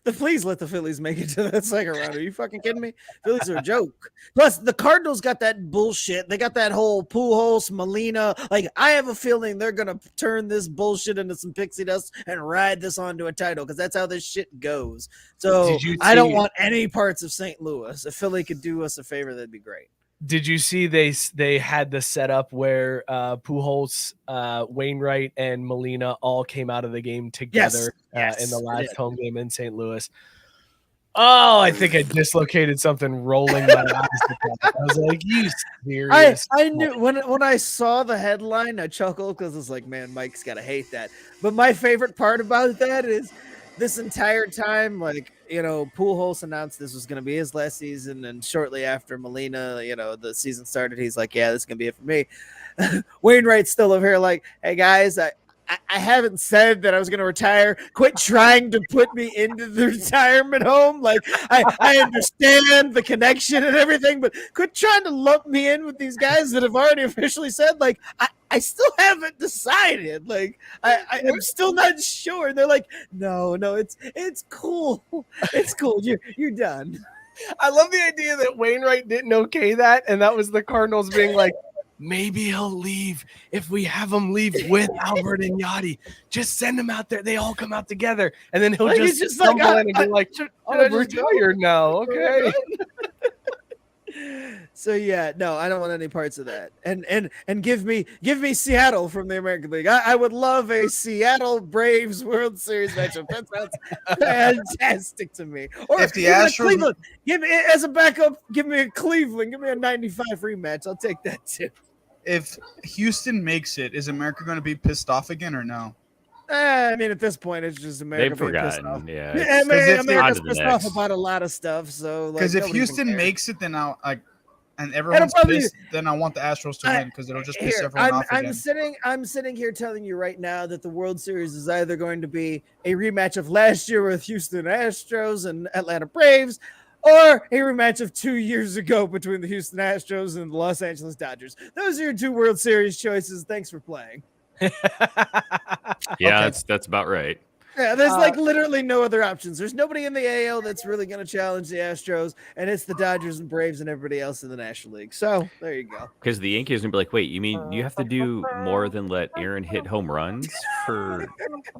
Please let the Phillies make it to that second round. Are you fucking kidding me? Phillies are a joke. Plus, the Cardinals got that bullshit. They got that whole Pujols, Molina. Like, I have a feeling they're gonna turn this bullshit into some pixie dust and ride this onto a title because that's how this shit goes. So I don't want any parts of St. Louis. If Philly could do us a favor, that'd be great. Did you see they had the setup where Pujols, Wainwright, and Molina all came out of the game together in the last home game in St. Louis? Oh, I think I dislocated something rolling my eyes. I was like, "You serious?" I knew when I saw the headline, I chuckled because it's like, "Man, Mike's gotta hate that." But my favorite part about that is this entire time, like, Pujols announced this was going to be his last season, and shortly after Molina, the season started, he's like, yeah, this is going to be it for me. Wainwright's still over here like, hey, guys, I haven't said that I was going to retire. Quit trying to put me into the retirement home. Like, I understand the connection and everything, but quit trying to lump me in with these guys that have already officially said, like, I still haven't decided. Like, I'm still not sure. And they're like, no, it's cool. It's cool. You're done. I love the idea that Wainwright didn't okay that, and that was the Cardinals being like, maybe he'll leave if we have him leave with Albert and Yachty. Just send him out there. They all come out together, and then he'll just stumble in and be like, I'm retired now. Okay. So yeah, no, I don't want any parts of that. And give me Seattle from the American League. I would love a Seattle Braves World Series matchup. That sounds fantastic to me. Or if the Astros, Cleveland, give me as a backup. Give me a Cleveland. Give me a 95 rematch. I'll take that too. If Houston makes it, is America going to be pissed off again or no? I mean, at this point, it's just America. They've forgotten. Pissed off. Yeah, America's pissed off about a lot of stuff. So, because if Houston makes it, then I'll and everyone's pissed, then I want the Astros to win because it'll just piss everyone off again. I'm sitting here telling you right now that the World Series is either going to be a rematch of last year with Houston Astros and Atlanta Braves, or a rematch of 2 years ago between the Houston Astros and the Los Angeles Dodgers. Those are your two World Series choices. Thanks for playing. Yeah, that's about right. Yeah, there's like literally no other options. There's nobody in the AL that's really going to challenge the Astros, and it's the Dodgers and Braves and everybody else in the National League. So there you go. Because the Yankees are going to be like, wait, you mean you have to do more than let Aaron hit home runs for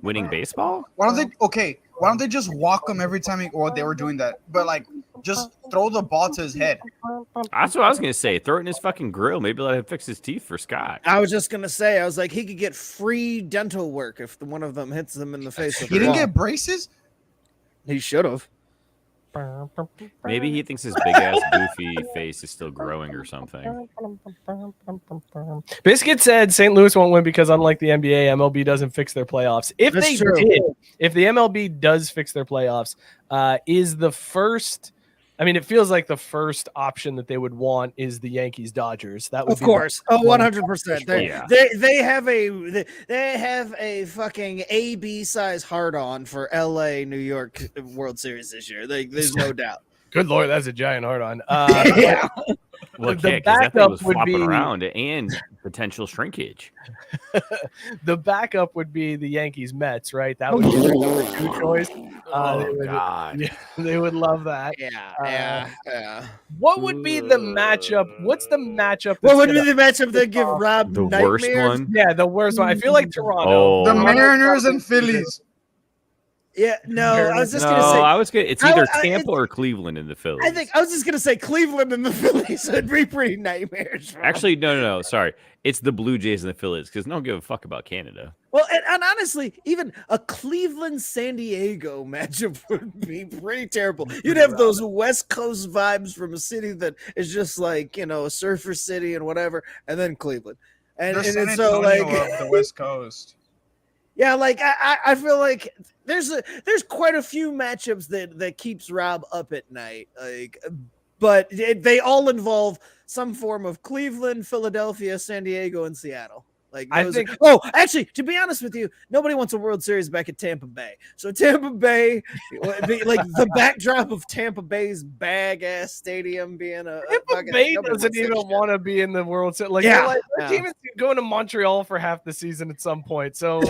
winning baseball? Why don't they just walk him every time they were doing that? But like, just throw the ball to his head. That's what I was going to say. Throw it in his fucking grill. Maybe let him fix his teeth for Scott. I was just going to say, I was like, he could get free dental work if one of them hits him in the face. He didn't get braces? He should have. Maybe he thinks his big ass goofy face is still growing or something. Biscuit said St. Louis won't win because unlike the NBA, MLB doesn't fix their playoffs. If That's they true. did, if the MLB does fix their playoffs, is the first I mean, it feels like the first option that they would want is the Yankees Dodgers. That would Of be course. the 100%. Yeah. They have a fucking AB size hard on for LA New York World Series this year. There's no doubt. Good Lord, that's a giant hard on. Yeah. Well, The yeah, 'cause that thing backup was would flopping be- around and potential shrinkage. The backup would be the Yankees Mets, right? That would be their number 2 choice. God. Yeah, they would love that. Yeah. What would be the matchup? What's the matchup? What would that's be the matchup that give Rob The worst nightmares? one? Yeah, the worst one. I feel like Toronto. Oh. The Toronto Mariners probably and Phillies. Yeah, no, I was just No, gonna say. I was good. It's I- either I- Tampa or Cleveland in the Phillies. I was just gonna say Cleveland and the Phillies would be pretty nightmares. Rob. Actually, no. Sorry, it's the Blue Jays and the Phillies because no one give a fuck about Canada. Well, and honestly, even a Cleveland San Diego matchup would be pretty terrible. You'd have those West Coast vibes from a city that is just like, a surfer city and whatever, and then Cleveland. And The San it's so Antonio like of the West Coast. yeah, like I feel like there's quite a few matchups that keeps Rob up at night. Like, but they all involve some form of Cleveland, Philadelphia, San Diego, and Seattle. Like, I think. actually, to be honest with you, nobody wants a World Series back at Tampa Bay. So Tampa Bay, like the backdrop of Tampa Bay's bag ass stadium being a Tampa Bay doesn't even want to be in the World Series. Like, Yeah, they're like, yeah. team is going to Montreal for half the season at some point. So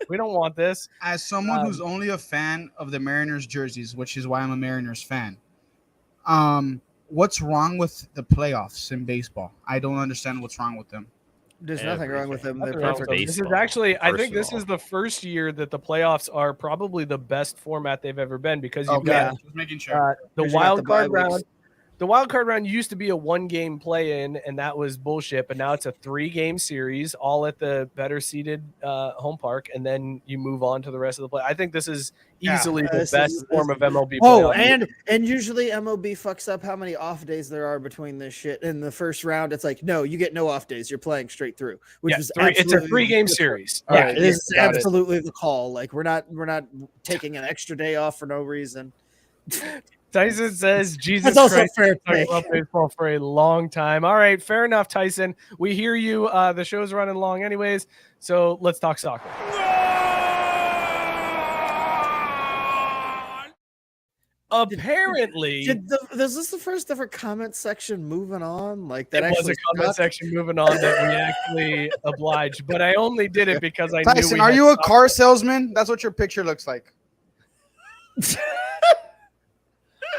we don't want this. As someone who's only a fan of the Mariners jerseys, which is why I'm a Mariners fan, what's wrong with the playoffs in baseball? I don't understand what's wrong with them. There's nothing wrong with them. They're Nothing wrong with perfect. them. This is Baseball, actually, I first think of this all. is the first year that the playoffs are probably the best format they've ever been because you've Okay, got just making sure. the 'Cause you got wild the bye card round. weeks. The wild card round used to be a 1-game play-in, and that was bullshit. But now it's a 3-game series, all at the better seeded home park, and then you move on to the rest of the play. I think this is easily the this best is- form of MLB. Oh, playoff. and usually MLB fucks up how many off days there are between this shit. In the first round, it's like, no, you get no off days. You're playing straight through, which Yeah, is it's a absolutely 3-game the- series. Yeah, Right, it is got it. absolutely the call. Like we're not taking an extra day off for no reason. Tyson says, Jesus That's also Christ, fair I've talked play. about baseball for a long time. All right, fair enough, Tyson. We hear you. The show's running long anyways, so let's talk soccer. Apparently, Is this the first ever comment section moving on? Like that it was actually a comment stuck? section moving on that we actually obliged, but I only did it because I knew Tyson, we are had you a soccer. car salesman? That's what your picture looks like. I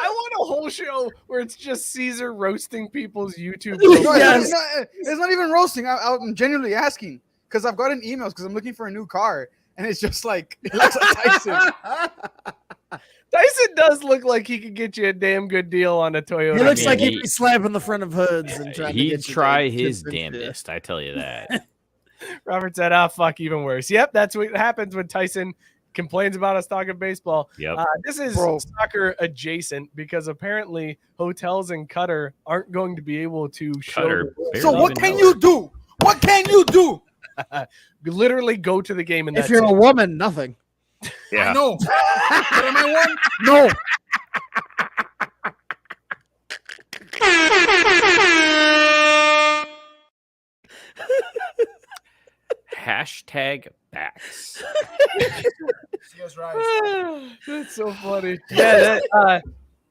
want a whole show where it's just Caesar roasting people's YouTube. No, profiles. it's not even roasting. I'm genuinely asking because I've gotten emails because I'm looking for a new car, and it's just like it looks like Tyson. Tyson does look like he could get you a damn good deal on a Toyota. He looks like he- he'd be slapping the front of hoods and trying to He'd get you try to his tip into it. damnedest. I tell you that. Robert said, fuck, even worse. Yep, that's what happens when Tyson complains about us talking baseball. Yep. This is Bro. soccer adjacent because apparently hotels in Qatar aren't going to be able to show. Cutter. the- So Barely what even can know you her. do? What can you do? Literally go to the game and If that's you're it. a woman, nothing. Yeah. I know. But am I one? No. Hashtag backs. Yes, right. That's so funny. Yeah, that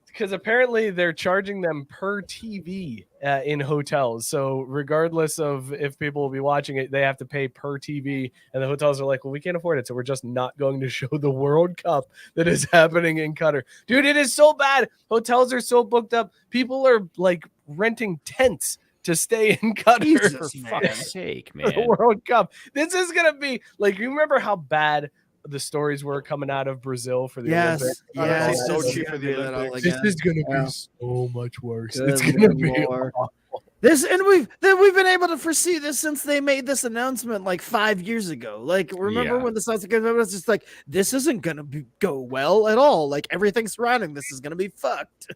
because apparently they're charging them per TV in hotels. So regardless of if people will be watching it, they have to pay per TV. And the hotels are like, well, we can't afford it, so we're just not going to show the World Cup that is happening in Qatar. Dude, it is so bad. Hotels are so booked up. People are like renting tents to stay in Qatar Jesus, for man. fuck's Fuck's sake, sake, for the man. World Cup. This is gonna be like, you remember how bad the stories were coming out of Brazil for the Yes. Olympics? Yes. It's so this is cheap gonna for the be that all Olympics. This again. is gonna Yeah. be so much worse. Good It's gonna be Lord. awful. This and we've been able to foresee this since they made this announcement like 5 years ago. Like, remember Yeah. when the South Dakota was just like, this isn't gonna go well at all. Like everything surrounding this is gonna be fucked.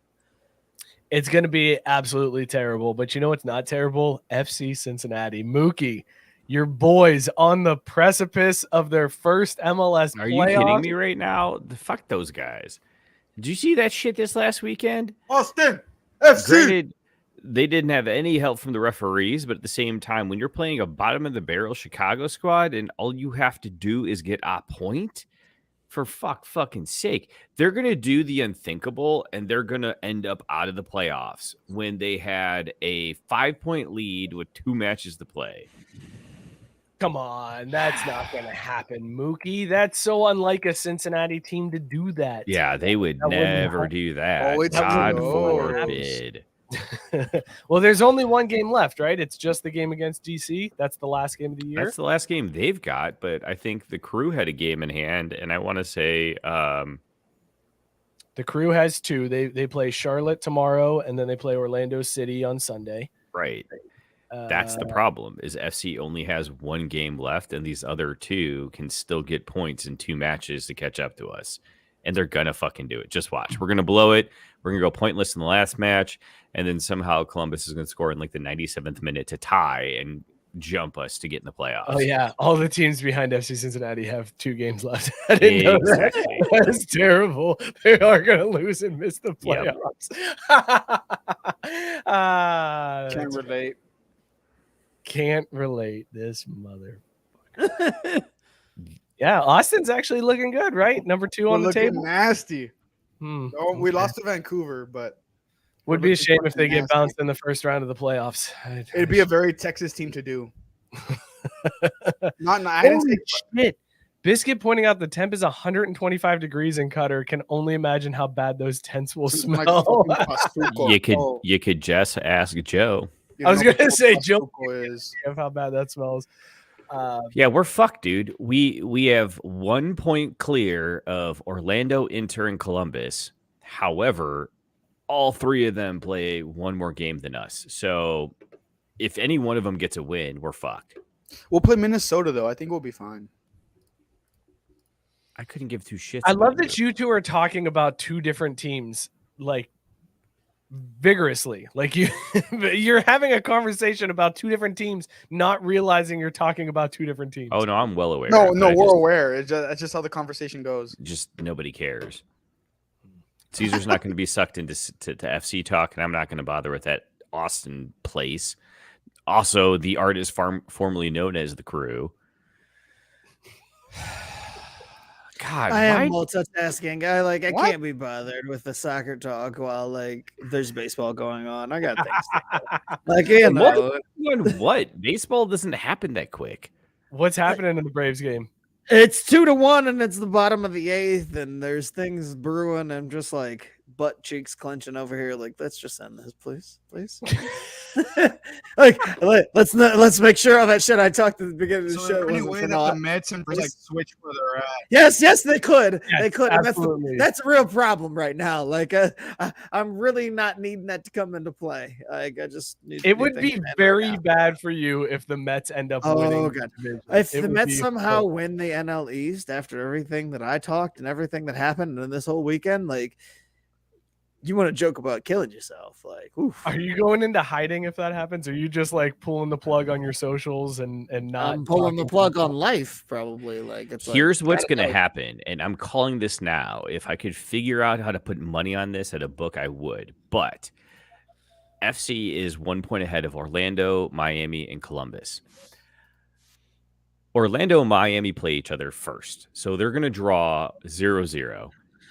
It's gonna be absolutely terrible. But you know what's not terrible? FC Cincinnati, Mookie, your boys on the precipice of their first MLS Are you playoff. kidding me right now? Fuck those guys. Did you see that shit this last weekend? Austin FC. Granted, they didn't have any help from the referees, but at the same time, when you're playing a bottom of the barrel Chicago squad and all you have to do is get a point, for fucking sake, they're going to do the unthinkable and they're going to end up out of the playoffs when they had a 5-point lead with 2 matches to play. Come on, that's not going to happen, Mookie. That's so unlike a Cincinnati team to do that. Yeah, they would never do that. Oh, it's God true. forbid. Well, there's only one game left, right? It's just the game against DC. That's the last game of the year. That's the last game they've got, but I think the Crew had a game in hand, and I want to say the Crew has 2. They play Charlotte tomorrow, and then they play Orlando City on Sunday. right. That's the problem. Is FC only has 1 game left, and these other 2 can still get points in 2 matches to catch up to us, and they're gonna fucking do it. Just watch. We're gonna blow it. We're gonna go pointless in the last match, and then somehow Columbus is gonna score in like the 97th minute to tie and jump us to get in the playoffs. Oh yeah, all the teams behind FC Cincinnati have 2 games left. I didn't know that. That's terrible. They are going to lose and miss the playoffs. Can't relate. Can't relate. This motherfucker. Yeah, Austin's actually looking good, right? Number 2 on the table. Nasty. Oh, We lost to Vancouver, but would be a shame if they get bounced in the first round of the playoffs. it'd be a very Texas team to do. I didn't Holy say shit. Biscuit pointing out the temp is 125 degrees in Qatar. Can only imagine how bad those tents will smell. You could just ask Joe. I was gonna say Joe is of how bad that smells. Yeah, we're fucked, dude. We have 1 point clear of Orlando, Inter, and Columbus. However, all 3 of them play 1 more game than us. So if any one of them gets a win, we're fucked. we'll play Minnesota though. I think we'll be fine. I couldn't give 2 shits. I love that you 2 are talking about 2 different teams, like vigorously. Like you're having a conversation about 2 different teams, not realizing you're talking about 2 different teams. Oh no, I'm well aware. No, we're aware. That's just how the conversation goes. Just nobody cares. Caesar's not going to be sucked into to FC talk, and I'm not going to bother with that Austin place. Also, the artist formerly known as the Crew. God, I am multitasking. I can't be bothered with the soccer talk while there's baseball going on. I got things to do. What? Baseball doesn't happen that quick. What's happening in the Braves game? It's 2-1, and it's the bottom of the 8th, and there's things brewing. I'm just butt cheeks clenching over here. Let's just end this, please. Let's make sure all that shit I talked at the beginning of the show wasn't for naught. The Mets and switch where they're at. Yes, they could. Yes, they could. absolutely. And that's a real problem right now. I'm really not needing that to come into play. I just need. It would be very bad for you if the Mets end up winning. God. If the Mets somehow win the NL East after everything that I talked and everything that happened in this whole weekend, you want to joke about killing yourself. Oof. Are you going into hiding if that happens? Or are you just pulling the plug on your socials and not I'm pulling the plug on life, probably. Here's what's going to happen, and I'm calling this now. If I could figure out how to put money on this at a book, I would. But FC is 1 point ahead of Orlando, Miami, and Columbus. Orlando and Miami play each other first, so they're going to draw 0-0.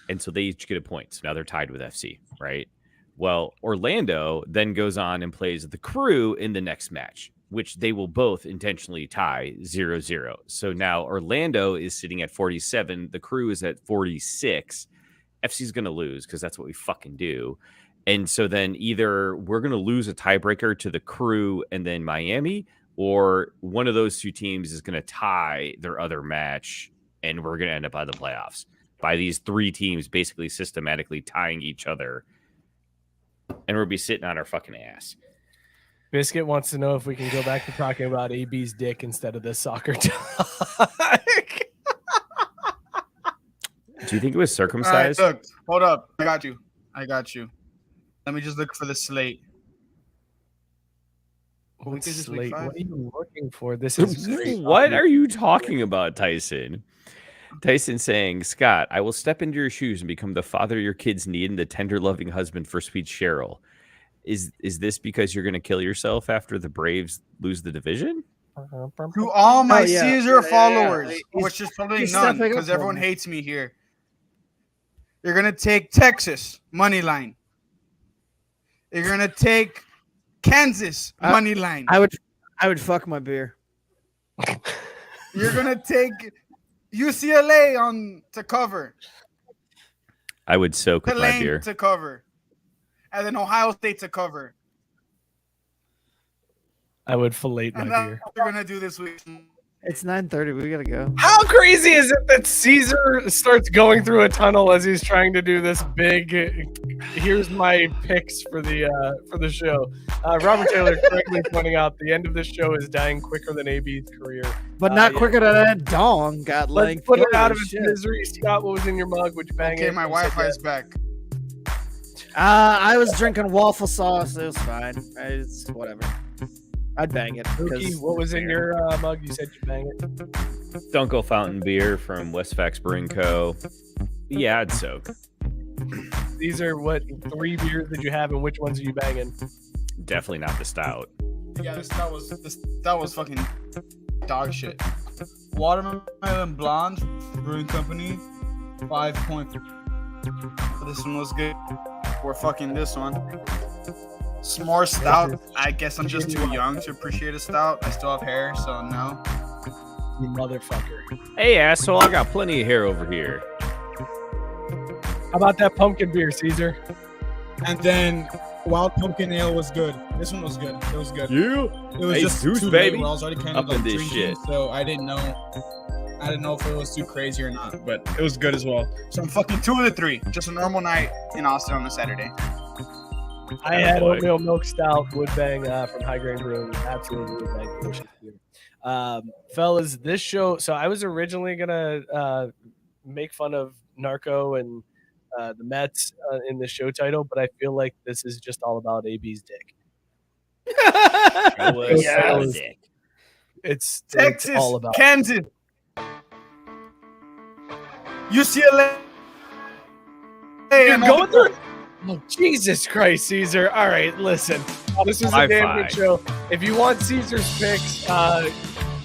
And so they each get a point. So now they're tied with FC, right? Well, Orlando then goes on and plays the Crew in the next match, which they will both intentionally tie 0-0. So now Orlando is sitting at 47. The Crew is at 46. FC's going to lose because that's what we fucking do. And so then either we're going to lose a tiebreaker to the Crew and then Miami, or one of those 2 teams is going to tie their other match, and we're going to end up out of the playoffs by these 3 teams basically systematically tying each other, and we'll be sitting on our fucking ass. Biscuit wants to know if we can go back to talking about AB's dick instead of the soccer talk. Do you think it was circumcised? All right, look, hold up. I got you. Let me just look for the slate. What slate? What are you looking for? This is what are you talking about, Tyson? Tyson saying, Scott, I will step into your shoes and become the father your kids need and the tender, loving husband for sweet Cheryl. Is this because you're going to kill yourself after the Braves lose the division? To all my yeah. Caesar followers, He's- which is probably he's none stepping up because for everyone me. hates me here. You're going to take Texas, money line. You're going to take Kansas, money line. I would fuck my beer. You're going to take UCLA to cover. I would soak with my Tulane beer. to cover. And then Ohio State to cover. I would fillet And my that's beer. what we're going to do this week. It's 9:30. We gotta go. How crazy is it that Caesar starts going through a tunnel as he's trying to do this big? Here's my picks for the show. Robert Taylor correctly pointing out the end of this show is dying quicker than AB's career. But not yeah. quicker than that dong got Let's length. put it out of Holy its shit. misery. Scott, what was in your mug? Would you bang it? Okay, my You said Wi-Fi is yes. back. I was drinking waffle sauce. It was fine. It's whatever. I'd bang it. Mookie, 'cause what was in fair. your mug? You said you bang it. Dunkel Fountain Beer from Westfax Brewing Co. Yeah, I'd soak. These are what 3 beers did you have, and which ones are you banging? Definitely not the stout. Yeah, that was fucking dog shit. Watermelon Blonde Brewing Company, 5 point. This one was good. We're fucking this one. S'more stout. I guess I'm just too young to appreciate a stout. I still have hair, so no. You motherfucker. Hey, asshole, I got plenty of hair over here. How about that pumpkin beer, Caesar? And then Wild Pumpkin Ale was good. This one was good. It was good. Yeah. It was Hey, just Zeus, too baby. late where I was already kind Up of like in this drinking, shit. so I didn't know if it was too crazy or not, but it was good as well. So I'm fucking 2 of the 3. Just a normal night in Austin on a Saturday. I had oatmeal milk stout, wood bang from High Grain Brewing. Absolutely wood bang, delicious beer. Fellas, this show. So I was originally gonna make fun of Narco and the Mets in the show title, but I feel like this is just all about AB's dick. It's Texas, all about Kansas, UCLA. You're going through. Oh, Jesus Christ, Caesar. All right, listen. This is a damn good show. If you want Caesar's picks,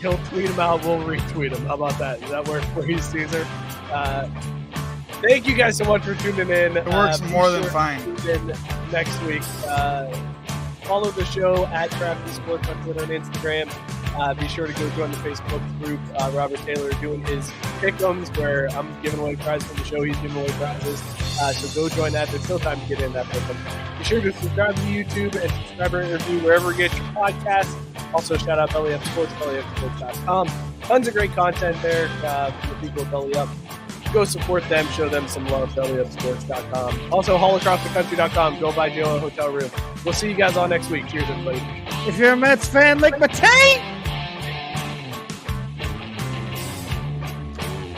he'll tweet them out. We'll retweet them. How about that? Does that work for you, Caesar? Thank you guys so much for tuning in. It works Be more than sure to fine. tune in next week. Follow the show at Crafty Sports on Twitter and Instagram. Be sure to go join the Facebook group. Robert Taylor doing his pick'ems where I'm giving away prizes from the show. He's giving away prizes. So go join that. There's still time to get in that pick'em. Be sure to subscribe to YouTube and subscribe and review wherever you get your podcasts. Also, shout out Belly Up Sports, bellyupsports.com. Tons of great content there for the people at Belly Up. Go support them, show them some love, bellyupsports.com. Also, allacrossthecountry.com. Go buy Joe a hotel room. We'll see you guys all next week. Cheers, everybody. If you're a Mets fan, lick my taint!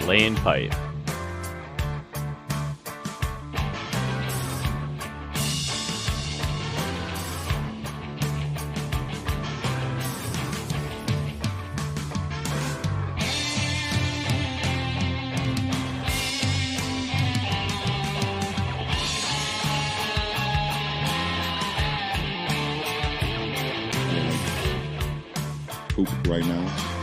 Laying pipe. Poop right now.